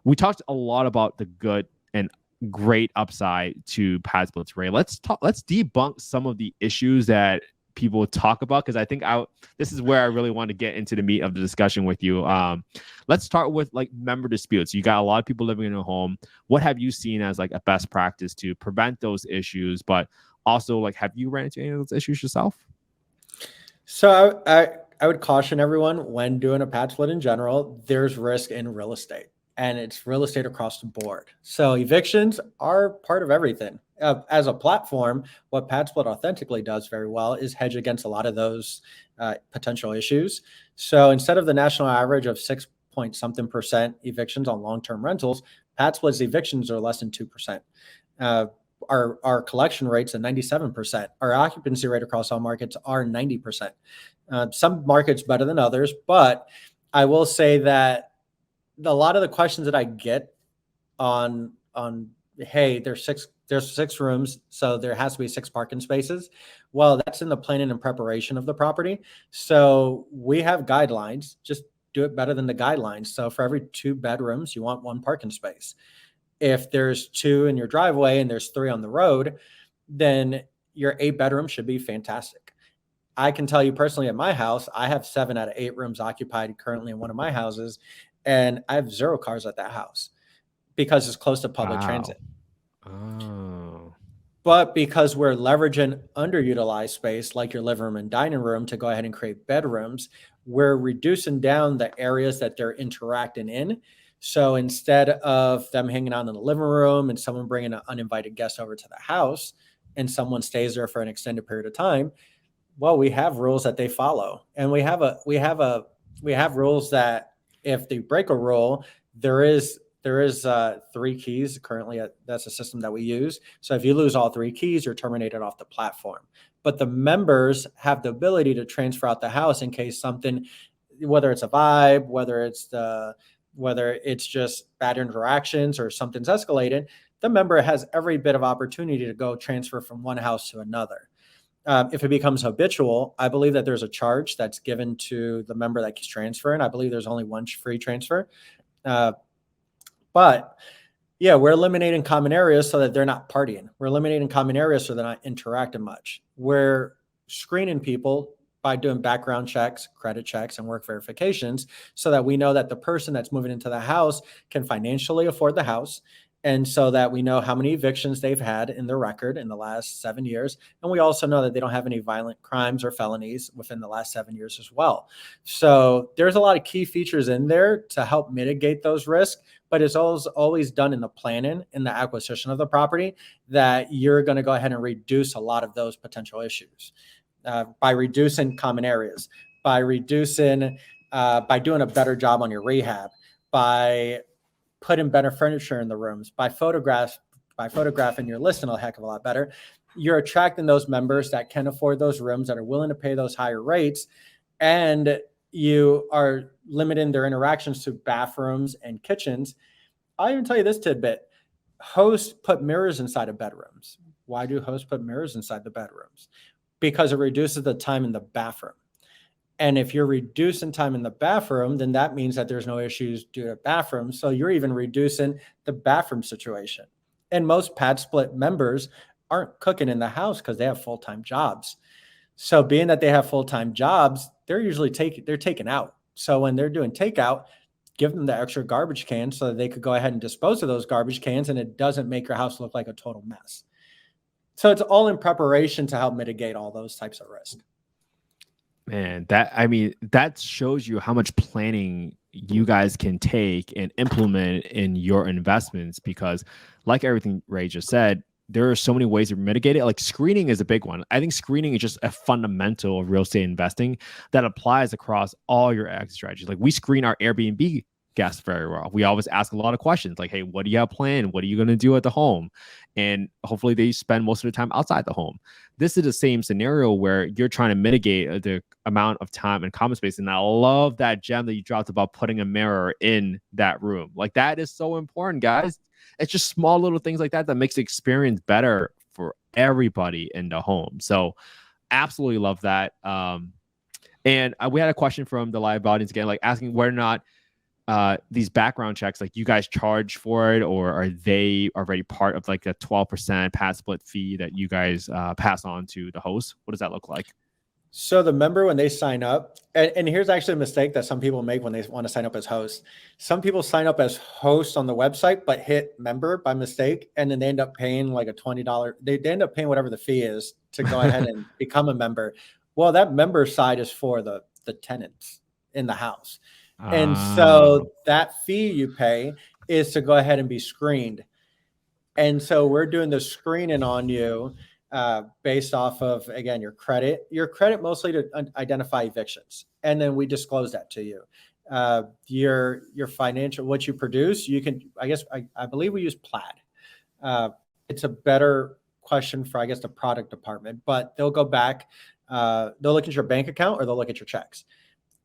we talked a lot about the good and great upside to PadSplits, Ray. Let's debunk some of the issues that people talk about, because I think this is where I really want to get into the meat of the discussion with you. Let's start with like member disputes. You got a lot of people living in a home. What have you seen as like a best practice to prevent those issues? But also, like, have you ran into any of those issues yourself? So I would caution everyone when doing a pad split in general, there's risk in real estate, and it's real estate across the board. So evictions are part of everything. As a platform, what PadSplit authentically does very well is hedge against a lot of those potential issues. So instead of the national average of 6 point something% evictions on long-term rentals, PadSplit's evictions are less than 2%. Our collection rates at 97%. Our occupancy rate across all markets are 90%. Some markets better than others, but I will say that a lot of the questions that I get on hey, there's six rooms, so there has to be 6 parking spaces. Well, that's in the planning and preparation of the property. So we have guidelines. Just do it better than the guidelines. So for every 2 bedrooms, you want 1 parking space. If there's 2 in your driveway and there's 3 on the road, then your 8 bedroom should be fantastic. I can tell you personally, at my house, I have 7 out of 8 rooms occupied currently in one of my houses, and I have 0 cars at that house because it's close to public transit. Oh. But because we're leveraging underutilized space like your living room and dining room to go ahead and create bedrooms, we're reducing down the areas that they're interacting in. So instead of them hanging out in the living room and someone bringing an uninvited guest over to the house and someone stays there for an extended period of time, well, we have rules that they follow. And we have rules that if they break a rule, there is 3 keys currently. That's a system that we use. So if you lose all 3 keys, you're terminated off the platform. But the members have the ability to transfer out the house in case something, whether it's a vibe, whether it's just bad interactions or something's escalated, the member has every bit of opportunity to go transfer from one house to another. If it becomes habitual, I believe that there's a charge that's given to the member that keeps transferring. I believe there's only 1 free transfer. But yeah, we're eliminating common areas so that they're not partying. We're eliminating common areas so they're not interacting much. We're screening people by doing background checks, credit checks, and work verifications so that we know that the person that's moving into the house can financially afford the house. And so that we know how many evictions they've had in their record in the last 7 years. And we also know that they don't have any violent crimes or felonies within the last 7 years as well. So there's a lot of key features in there to help mitigate those risks, but it's always done in the planning, in the acquisition of the property, that you're going to go ahead and reduce a lot of those potential issues by reducing common areas, by reducing, by doing a better job on your rehab, by putting better furniture in the rooms, by photographing your listing a heck of a lot better. You're attracting those members that can afford those rooms, that are willing to pay those higher rates, and you are limiting their interactions to bathrooms and kitchens. I'll even tell you this tidbit. Hosts put mirrors inside of bedrooms. Why do hosts put mirrors inside the bedrooms? Because it reduces the time in the bathroom. And if you're reducing time in the bathroom, then that means that there's no issues due to bathrooms. So you're even reducing the bathroom situation. And most PadSplit members aren't cooking in the house because they have full-time jobs. So being that they have full-time jobs, they're usually taken out. So when they're doing takeout, give them the extra garbage cans so that they could go ahead and dispose of those garbage cans, and it doesn't make your house look like a total mess. So it's all in preparation to help mitigate all those types of risk. Man, that shows you how much planning you guys can take and implement in your investments, because like everything Ray just said, there are so many ways to mitigate it. Like screening is a big one. I think screening is just a fundamental of real estate investing that applies across all your exit strategies. Like we screen our Airbnb guests very well. We always ask a lot of questions like, hey, what do you have planned? What are you going to do at the home? And hopefully they spend most of the time outside the home. This is the same scenario where you're trying to mitigate the amount of time and common space. And I love that gem that you dropped about putting a mirror in that room. Like that is so important, guys. It's just small little things like that that makes the experience better for everybody in the home. So absolutely love that. And we had a question from the live audience again, like asking whether or not these background checks, like you guys charge for it, or are they already part of like a 12% PadSplit fee that you guys pass on to the host? What does that look like? So the member, when they sign up, and here's actually a mistake that some people make when they want to sign up as hosts. Some people sign up as hosts on the website, but hit member by mistake. And then they end up paying like a $20. They end up paying whatever the fee is to go ahead and become a member. Well, that member side is for the tenants in the house. And so that fee you pay is to go ahead and be screened. And so we're doing the screening on you based off of, again, your credit mostly to identify evictions. And then we disclose that to you. Your financial, what you produce, you can, I believe we use Plaid. It's a better question for, I guess, the product department, but they'll go back, they'll look at your bank account or they'll look at your checks.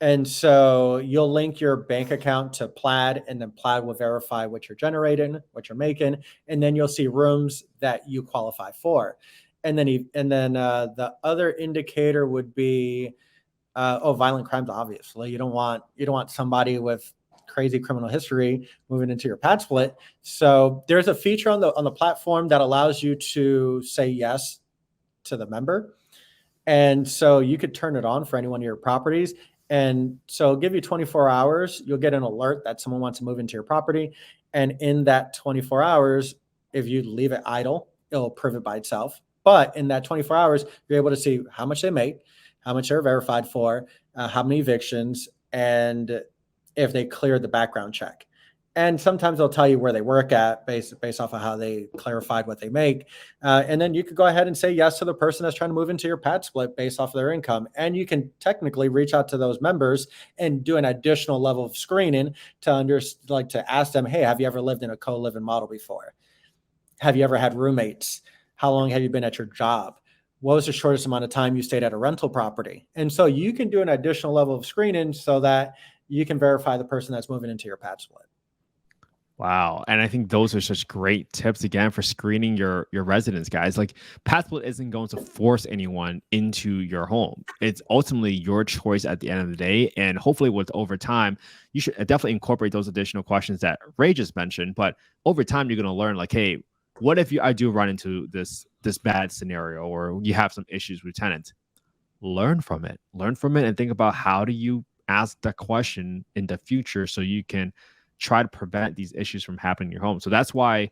And so you'll link your bank account to Plaid, and then Plaid will verify what you're generating, what you're making, and then you'll see rooms that you qualify for. And then the other indicator would be violent crimes. Obviously, you don't want somebody with crazy criminal history moving into your PadSplit. So there's a feature on the platform that allows you to say yes to the member, and so you could turn it on for any one of your properties. And so it'll give you 24 hours. You'll get an alert that someone wants to move into your property. And in that 24 hours, if you leave it idle, it'll approve it by itself. But in that 24 hours, you're able to see how much they make, how much they're verified for, how many evictions, and if they cleared the background check. And sometimes they'll tell you where they work at based off of how they clarified what they make. And then you could go ahead and say yes to the person that's trying to move into your PadSplit based off of their income. And you can technically reach out to those members and do an additional level of screening to ask them, hey, have you ever lived in a co-living model before? Have you ever had roommates? How long have you been at your job? What was the shortest amount of time you stayed at a rental property? And so you can do an additional level of screening so that you can verify the person that's moving into your PadSplit. Wow. And I think those are such great tips again for screening your residents, guys. Like PadSplit isn't going to force anyone into your home. It's ultimately your choice at the end of the day. And hopefully with over time, you should definitely incorporate those additional questions that Ray just mentioned. But over time, you're going to learn like, hey, what if I do run into this bad scenario or you have some issues with tenants? Learn from it. Learn from it and think about how do you ask that question in the future so you can try to prevent these issues from happening in your home. So that's why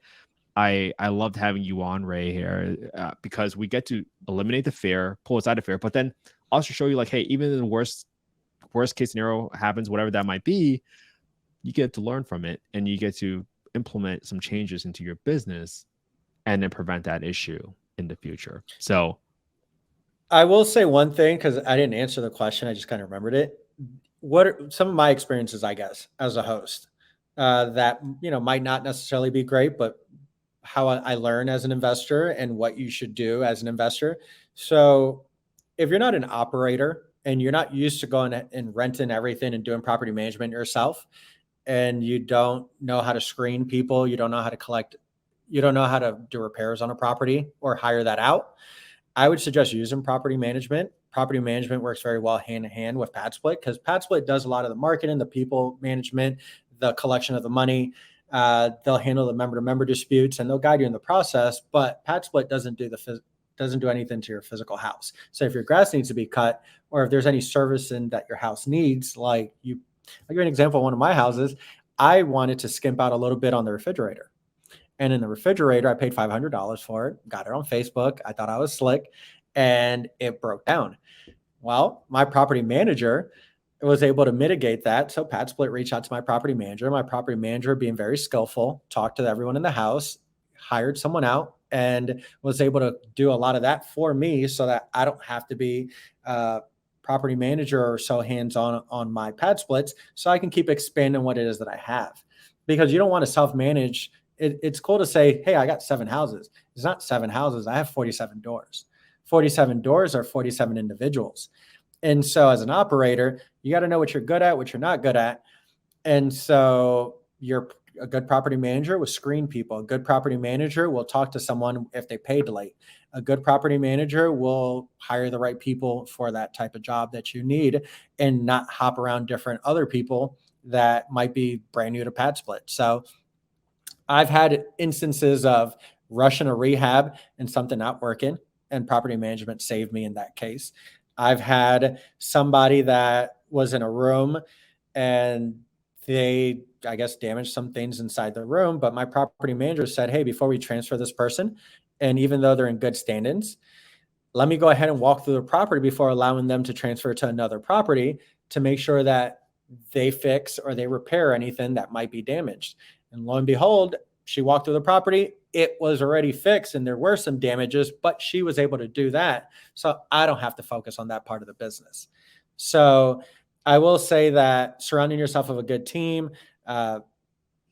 I loved having you on, Ray, here, because we get to eliminate the fear, pull aside the fear, but then also show you like, hey, even in the worst case scenario happens, whatever that might be, you get to learn from it and you get to implement some changes into your business and then prevent that issue in the future. So I will say one thing because I didn't answer the question. I just kind of remembered it. What are some of my experiences, I guess, as a host that might not necessarily be great, but how I learn as an investor and what you should do as an investor. So, if you're not an operator and you're not used to going and renting everything and doing property management yourself, and you don't know how to screen people, you don't know how to collect, you don't know how to do repairs on a property or hire that out, I would suggest using property management. Property management works very well hand in hand with PadSplit because PadSplit does a lot of the marketing, the people management, the collection of the money. They'll handle the member-to-member disputes and they'll guide you in the process. But PadSplit doesn't do anything to your physical house. So if your grass needs to be cut, or if there's any servicing that your house needs, I'll give you an example of one of my houses. I wanted to skimp out a little bit on the refrigerator. And in the refrigerator, I paid $500 for it, got it on Facebook. I thought I was slick and it broke down. Well, my property manager was able to mitigate that. So PadSplit reached out to my property manager. My property manager, being very skillful, talked to everyone in the house, hired someone out, and was able to do a lot of that for me so that I don't have to be property manager or so hands-on on my PadSplits so I can keep expanding what it is that I have. Because you don't want to self-manage. It's cool to say, hey, I got 7 houses. It's not 7 houses. I have 47 doors. 47 doors are 47 individuals. And so as an operator, you got to know what you're good at, what you're not good at. And so a good property manager will screen people. A good property manager will talk to someone if they paid late. A good property manager will hire the right people for that type of job that you need and not hop around different other people that might be brand new to PadSplit. So I've had instances of rushing a rehab and something not working, and property management saved me in that case. I've had somebody that was in a room and they, I guess, damaged some things inside the room, but my property manager said, hey, before we transfer this person, and even though they're in good standings, let me go ahead and walk through the property before allowing them to transfer to another property to make sure that they fix or they repair anything that might be damaged. And lo and behold, she walked through the property. It was already fixed and there were some damages, but she was able to do that. So I don't have to focus on that part of the business. So I will say that surrounding yourself with a good team,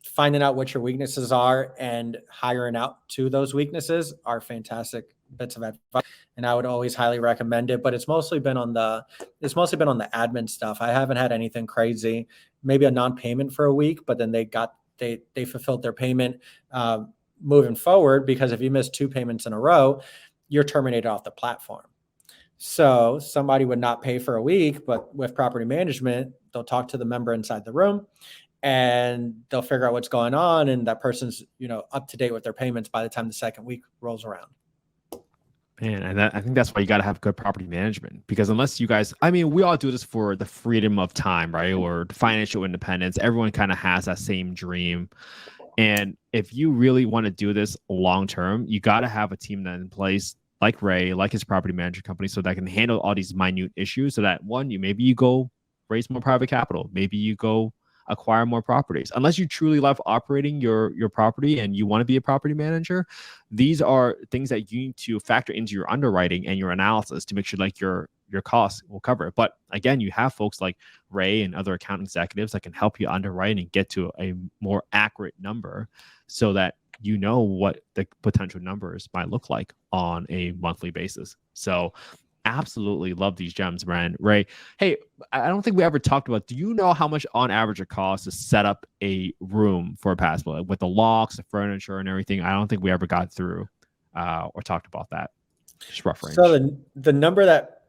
finding out what your weaknesses are and hiring out to those weaknesses are fantastic bits of advice. And I would always highly recommend it, but it's mostly been on the admin stuff. I haven't had anything crazy, maybe a non-payment for a week, but then they fulfilled their payment moving forward, because if you miss 2 payments in a row, you're terminated off the platform. So somebody would not pay for a week, but with property management, they'll talk to the member inside the room and they'll figure out what's going on. And that person's, up to date with their payments by the time the second week rolls around. Man, and I think that's why you got to have good property management, because unless you guys, I mean, we all do this for the freedom of time, right? Or financial independence. Everyone kind of has that same dream. And if you really want to do this long term, you got to have a team that in place like Ray, like his property management company, so that can handle all these minute issues. So that maybe you go raise more private capital, maybe you go acquire more properties. Unless you truly love operating your property and you want to be a property manager, these are things that you need to factor into your underwriting and your analysis to make sure like your costs will cover it. But again, you have folks like Ray and other account executives that can help you underwrite and get to a more accurate number so that you know what the potential numbers might look like on a monthly basis. So Absolutely love these gems, Brand. Ray, hey, I don't think we ever talked about. Do you know how much on average it costs to set up a room for a Padsplit with the locks, the furniture, and everything? I don't think we ever got through or talked about that. Just rough So range. the number that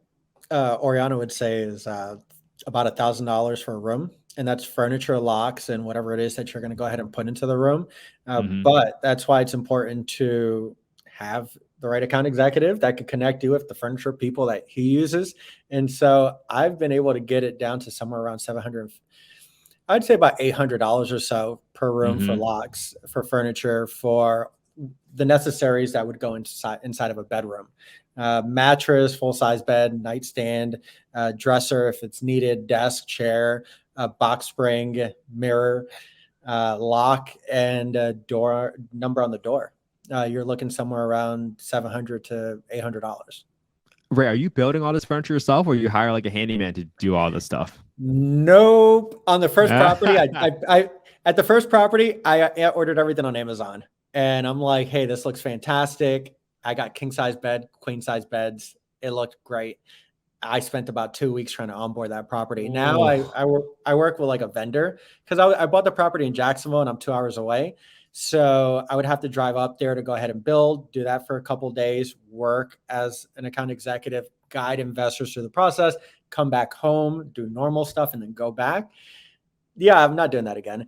Oriana would say is about $1,000 for a room, and that's furniture, locks, and whatever it is that you're going to go ahead and put into the room. Mm-hmm. But that's why it's important to have the right account executive that could connect you with the furniture people that he uses. And so I've been able to get it down to somewhere around 700. I'd say about $800 or so per room for Mm-hmm. locks, for furniture, for the necessaries that would go inside of a bedroom. Mattress, full-size bed, nightstand, dresser if it's needed, desk, chair, box spring, mirror, lock, and door number on the door. You're looking somewhere around $700 to $800. Ray, are you building all this furniture yourself, or you hire like a handyman to do all this stuff? Nope. On the first property, I at the first property, I ordered everything on Amazon, and I'm like, hey, this looks fantastic. I got king size bed, queen size beds. It looked great. I spent about 2 weeks trying to onboard that property. Now Oh, I work with like a vendor because I bought the property in Jacksonville and I'm 2 hours away. So I would have to drive up there to go ahead and build, do that for a couple of days, work as an account executive, guide investors through the process, come back home, do normal stuff, and then go back. Yeah, I'm not doing that again.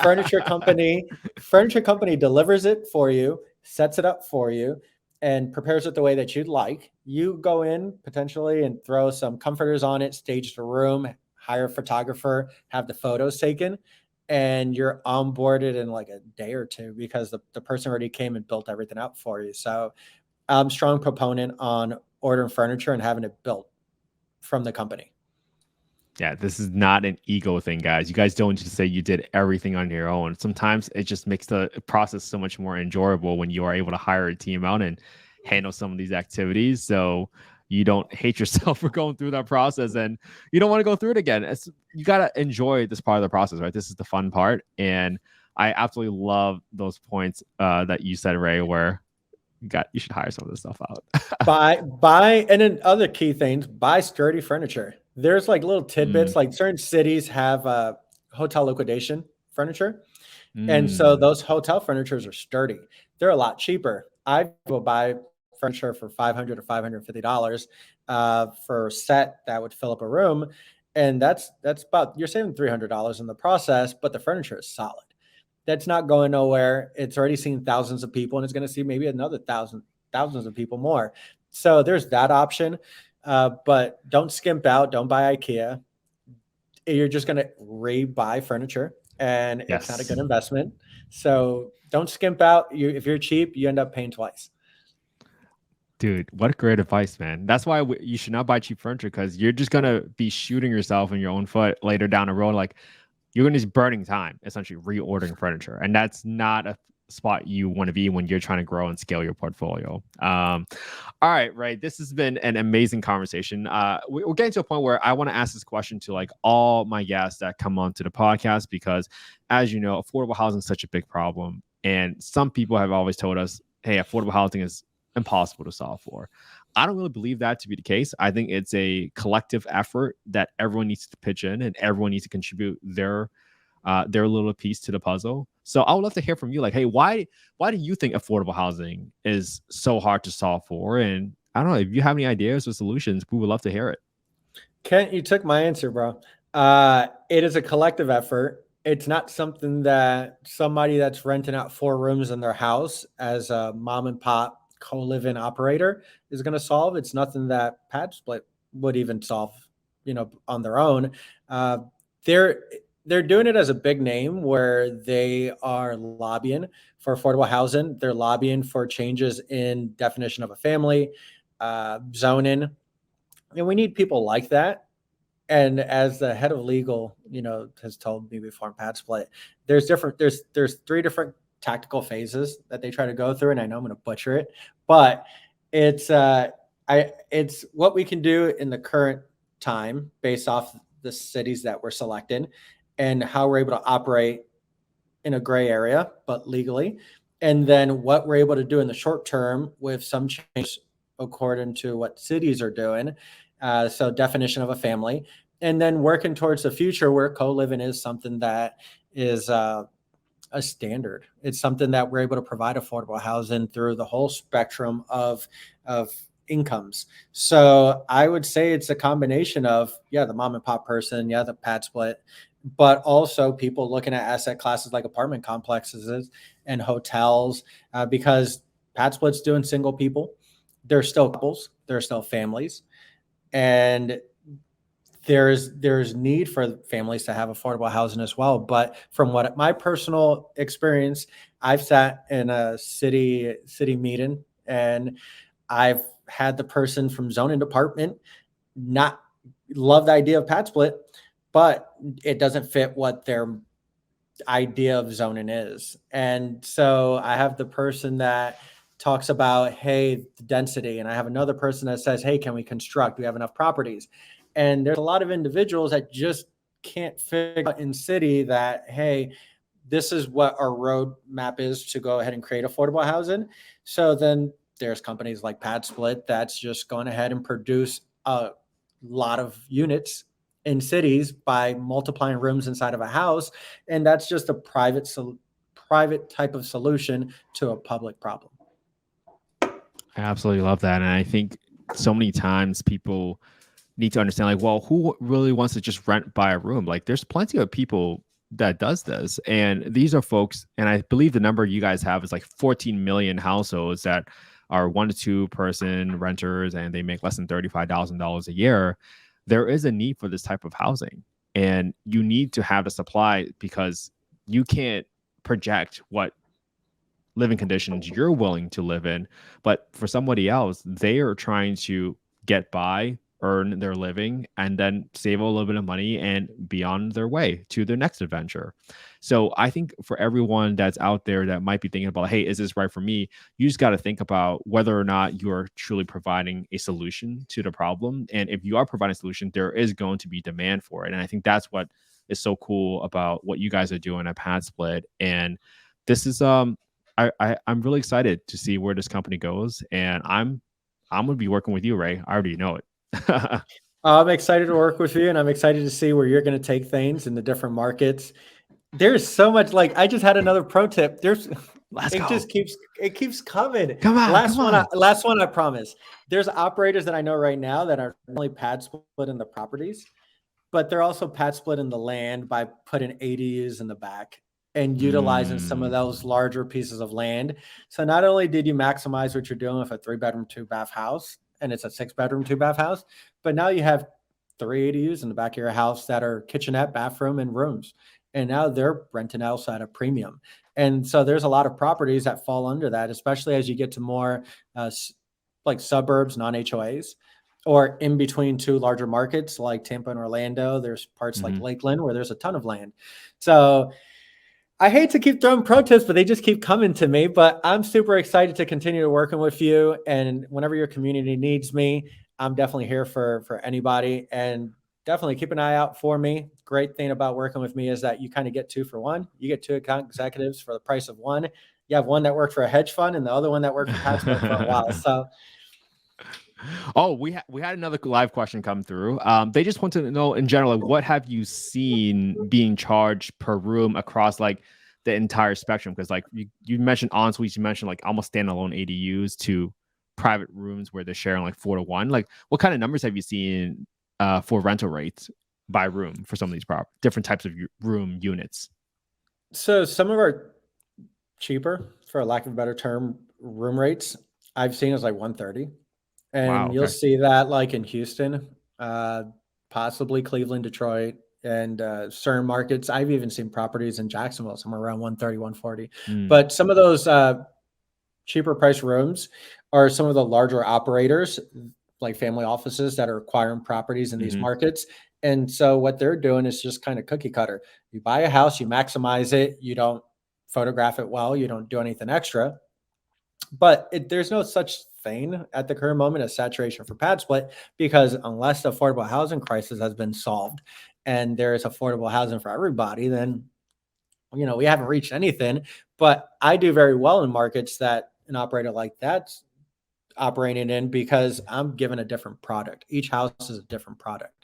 Furniture company delivers it for you, sets it up for you, and prepares it the way that you'd like. You go in potentially and throw some comforters on it, stage the room, hire a photographer, have the photos taken, and you're onboarded in like a day or two because the person already came and built everything out for you. So I'm a strong proponent on ordering furniture and having it built from the company. yeah, this is not an ego thing, guys. You guys don't just say you did everything on your own. Sometimes it just makes the process so much more enjoyable when you are able to hire a team out and handle some of these activities. So you don't hate yourself for going through that process and you don't want to go through it again. You got to enjoy this part of the process, right? This is the fun part. And I absolutely love those points that you said, Ray, where you should hire some of this stuff out. Buy, and then other key things, buy sturdy furniture. There's like little tidbits, Mm, like certain cities have hotel liquidation furniture. And so mm, those hotel furnitures are sturdy. They're a lot cheaper. I will buy furniture for $500 to $550 for a set that would fill up a room. And that's about, you're saving $300 in the process, but the furniture is solid. That's not going nowhere. It's already seen thousands of people and it's going to see maybe another thousands of people more. So there's that option. But don't skimp out. Don't buy IKEA. You're just going to re-buy furniture and it's not a good yes. investment. So don't skimp out. If you're cheap, you end up paying twice. Dude, what great advice, man. That's why you should not buy cheap furniture because you're just going to be shooting yourself in your own foot later down the road. Like you're going to be burning time, essentially reordering furniture. And that's not a spot you want to be when you're trying to grow and scale your portfolio. All right, right. This has been an amazing conversation. We're getting to a point where I want to ask this question to like all my guests that come onto the podcast because, as you know, affordable housing is such a big problem. And some people have always told us, hey, affordable housing is impossible to solve for. I don't really believe that to be the case. I think it's a collective effort that everyone needs to pitch in and everyone needs to contribute their little piece to the puzzle. So I would love to hear from you. Like, hey, why do you think affordable housing is so hard to solve for? And I don't know if you have any ideas or solutions, we would love to hear it. Kent, you took my answer, bro. It is a collective effort. It's not something that somebody that's renting out 4 rooms in their house as a mom and pop co-living operator is going to solve. It's nothing that PadSplit would even solve, on their own. Uh, they're they're doing it as a big name where they are lobbying for affordable housing. They're lobbying for changes in definition of a family, zoning, and we need people like that. And as the head of legal, has told me before in PadSplit, there's 3 different tactical phases that they try to go through, and I know I'm going to butcher it, but it's it's what we can do in the current time based off the cities that we're selecting and how we're able to operate in a gray area, but legally. And then what we're able to do in the short term with some change according to what cities are doing. So definition of a family, and then working towards the future where co-living is something that is a standard. It's something that we're able to provide affordable housing through the whole spectrum of incomes. So I would say it's a combination of, yeah, the mom and pop person, yeah, the pad split, but also people looking at asset classes like apartment complexes and hotels, because pad splits doing single people, they're still couples, they're still families, and there's need for families to have affordable housing as well. But from what my personal experience, I've sat in a city meeting, and I've had the person from zoning department not love the idea of pad split, but it doesn't fit what their idea of zoning is. And so I have the person that talks about, hey, the density. And I have another person that says, hey, can we construct? Do we have enough properties? And there's a lot of individuals that just can't figure out in city that, hey, this is what our roadmap is to go ahead and create affordable housing. So then there's companies like PadSplit that's just going ahead and produce a lot of units in cities by multiplying rooms inside of a house, and that's just a private type of solution to a public problem. I absolutely love that. And I think so many times people need to understand, like, well, who really wants to just rent by a room? Like, there's plenty of people that does this. And these are folks, and I believe the number you guys have is like 14 million households that are 1 to 2 person renters and they make less than $35,000 a year. There is a need for this type of housing, and you need to have the supply because you can't project what living conditions you're willing to live in. But for somebody else, they are trying to get by, earn their living, and then save a little bit of money and be on their way to their next adventure. So I think for everyone that's out there that might be thinking about, hey, is this right for me? You just got to think about whether or not you're truly providing a solution to the problem. And if you are providing a solution, there is going to be demand for it. And I think that's what is so cool about what you guys are doing at PadSplit. And this is I'm really excited to see where this company goes, and I'm gonna be working with you, Ray. I already know it. I'm excited to work with you, and I'm excited to see where you're going to take things in the different markets. There's so much, like, I just had another pro tip. Let's It go. just keeps coming. Come on, come on. Last one, I promise. There's operators that I know right now that are not only pad split in the properties, but they're also pad split in the land by putting ADUs in the back and utilizing some of those larger pieces of land. So not only did you maximize what you're doing with a 3-bedroom, 2-bath house, and it's a 6-bedroom, 2-bath house, but now you have 3 ADUs in the back of your house that are kitchenette, bathroom, and rooms. And now they're renting out at a premium. And so there's a lot of properties that fall under that, especially as you get to more like suburbs, non-HOAs, or in between 2 larger markets like Tampa and Orlando. There's parts like Lakeland where there's a ton of land. So I hate to keep throwing pro tips, but they just keep coming to me. But I'm super excited to continue working with you. And whenever your community needs me, I'm definitely here for anybody. And definitely keep an eye out for me. Great thing about working with me is that you kind of get 2 for 1. You get 2 account executives for the price of 1. You have one that worked for a hedge fund and the other one that worked for PadSplit for a while. So, oh, we had another live question come through. They just want to know in general, like, what have you seen being charged per room across like the entire spectrum? Because like you mentioned en suites, you mentioned like almost standalone ADUs to private rooms where they're sharing like 4 to 1. Like, what kind of numbers have you seen for rental rates by room for some of these different types of room units? so some of our cheaper, for a lack of a better term, room rates I've seen is like 130. Wow. And you'll Okay. see that like in Houston, possibly Cleveland, Detroit, and certain markets. I've even seen properties in Jacksonville somewhere around 130, 140. But some of those cheaper price rooms are some of the larger operators, like family offices that are acquiring properties in these markets. And so what they're doing is just kind of cookie cutter. You buy a house, you maximize it, you don't photograph it well, you don't do anything extra. But there's no such thing at the current moment as saturation for PadSplit, because unless the affordable housing crisis has been solved and there is affordable housing for everybody, then we haven't reached anything. But I do very well in markets that an operator like that's operating in because I'm given a different product. Each house is a different product.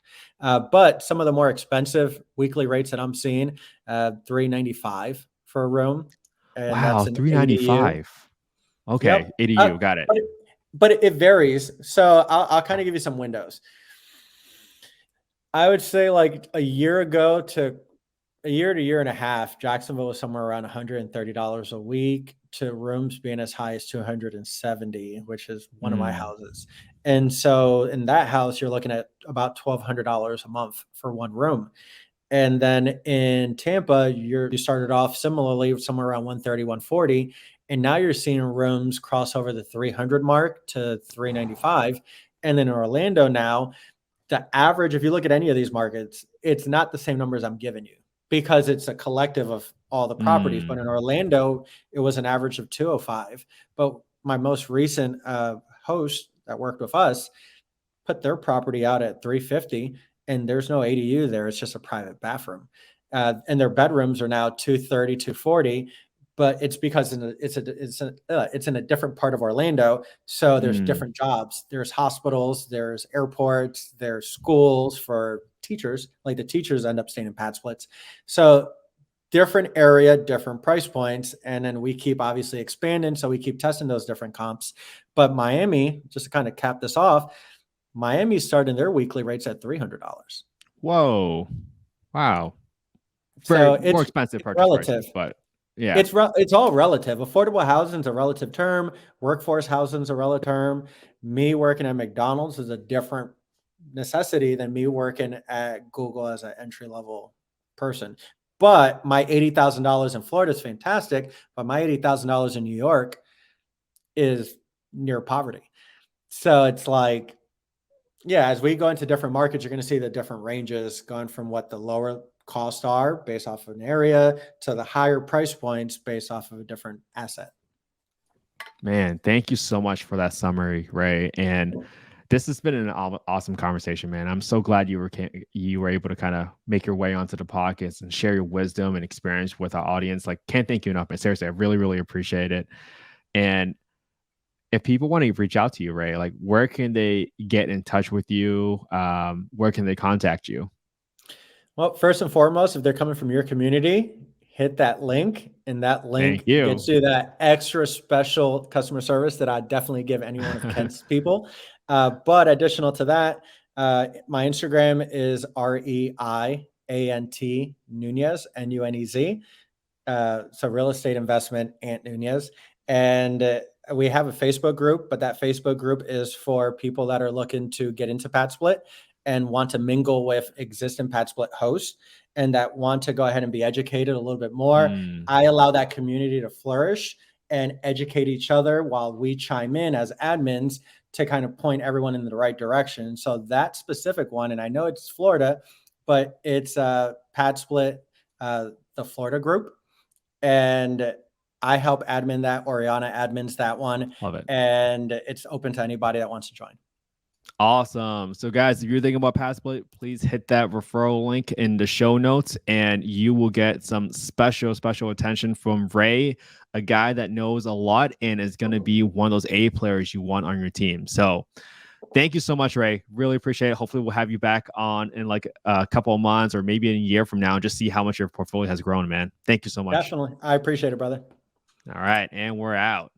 But some of the more expensive weekly rates that I'm seeing, $395 for a room, and that's Wow, an ADU. 395. Okay, Yep. ADU, got it. But it varies. So I'll kind of give you some windows. I would say like a year to year and a half, Jacksonville was somewhere around $130 a week to rooms being as high as 270, which is one of my Mm, houses. And so in that house, you're looking at about $1,200 a month for one room. And then in Tampa, you started off similarly somewhere around 130, 140. And now you're seeing rooms cross over the 300 mark to 395. And then in Orlando now, the average, if you look at any of these markets, it's not the same numbers I'm giving you because it's a collective of all the properties. But in mm, Orlando, it was an average of 205. But my most recent host that worked with us put their property out at 350, and there's no ADU there. It's just a private bathroom. And their bedrooms are now 230, 240. But it's because it's in a different part of Orlando, so there's mm. different jobs. There's hospitals, there's airports, there's schools for teachers. Like the teachers end up staying in PadSplits. So different area, different price points, and then we keep obviously expanding. So we keep testing those different comps. But Miami, just to kind of cap this off, Miami's starting their weekly rates at $300. Whoa. Wow. So Very more expensive it's purchase relative. prices, but yeah. It's all relative. Affordable housing is a relative term. Workforce housing is a relative term. Me working at McDonald's is a different necessity than me working at Google as an entry level person. But my $80,000 in Florida is fantastic. But my $80,000 in New York is near poverty. So it's like, yeah, as we go into different markets, you're going to see the different ranges going from what the lower costs are based off of an area to the higher price points based off of a different asset. Man, thank you so much for that summary, Ray. And this has been an awesome conversation, man. I'm so glad you were able to kind of make your way onto the podcast and share your wisdom and experience with our audience. Like, can't thank you enough, man. Seriously, I really, really appreciate it. And if people want to reach out to you, Ray, like where can they get in touch with you? Where can they contact you? Well, first and foremost, if they're coming from your community, hit that link, and that Thank link you. gets you that extra special customer service that I definitely give any one of Kent's people. But additional to that, my Instagram is REIANT Nunez, NUNEZ. So real estate investment, Ant Nunez. And we have a Facebook group, but that Facebook group is for people that are looking to get into PadSplit and want to mingle with existing PadSplit hosts and that want to go ahead and be educated a little bit more. Mm, I allow that community to flourish and educate each other while we chime in as admins to kind of point everyone in the right direction. So that specific one, and I know it's Florida, but it's PadSplit, the Florida group. And I help admin that. Oriana admins that one. love it. And it's open to anybody that wants to join. Awesome. So, guys, if you're thinking about PadSplit, please hit that referral link in the show notes, and you will get some special attention from Ray, a guy that knows a lot and is going to be one of those A players you want on your team. So, thank you so much, Ray. Really appreciate it. Hopefully, we'll have you back on in like a couple of months or maybe in a year from now and just see how much your portfolio has grown, man. Thank you so much. Definitely. I appreciate it, brother. All right. And we're out.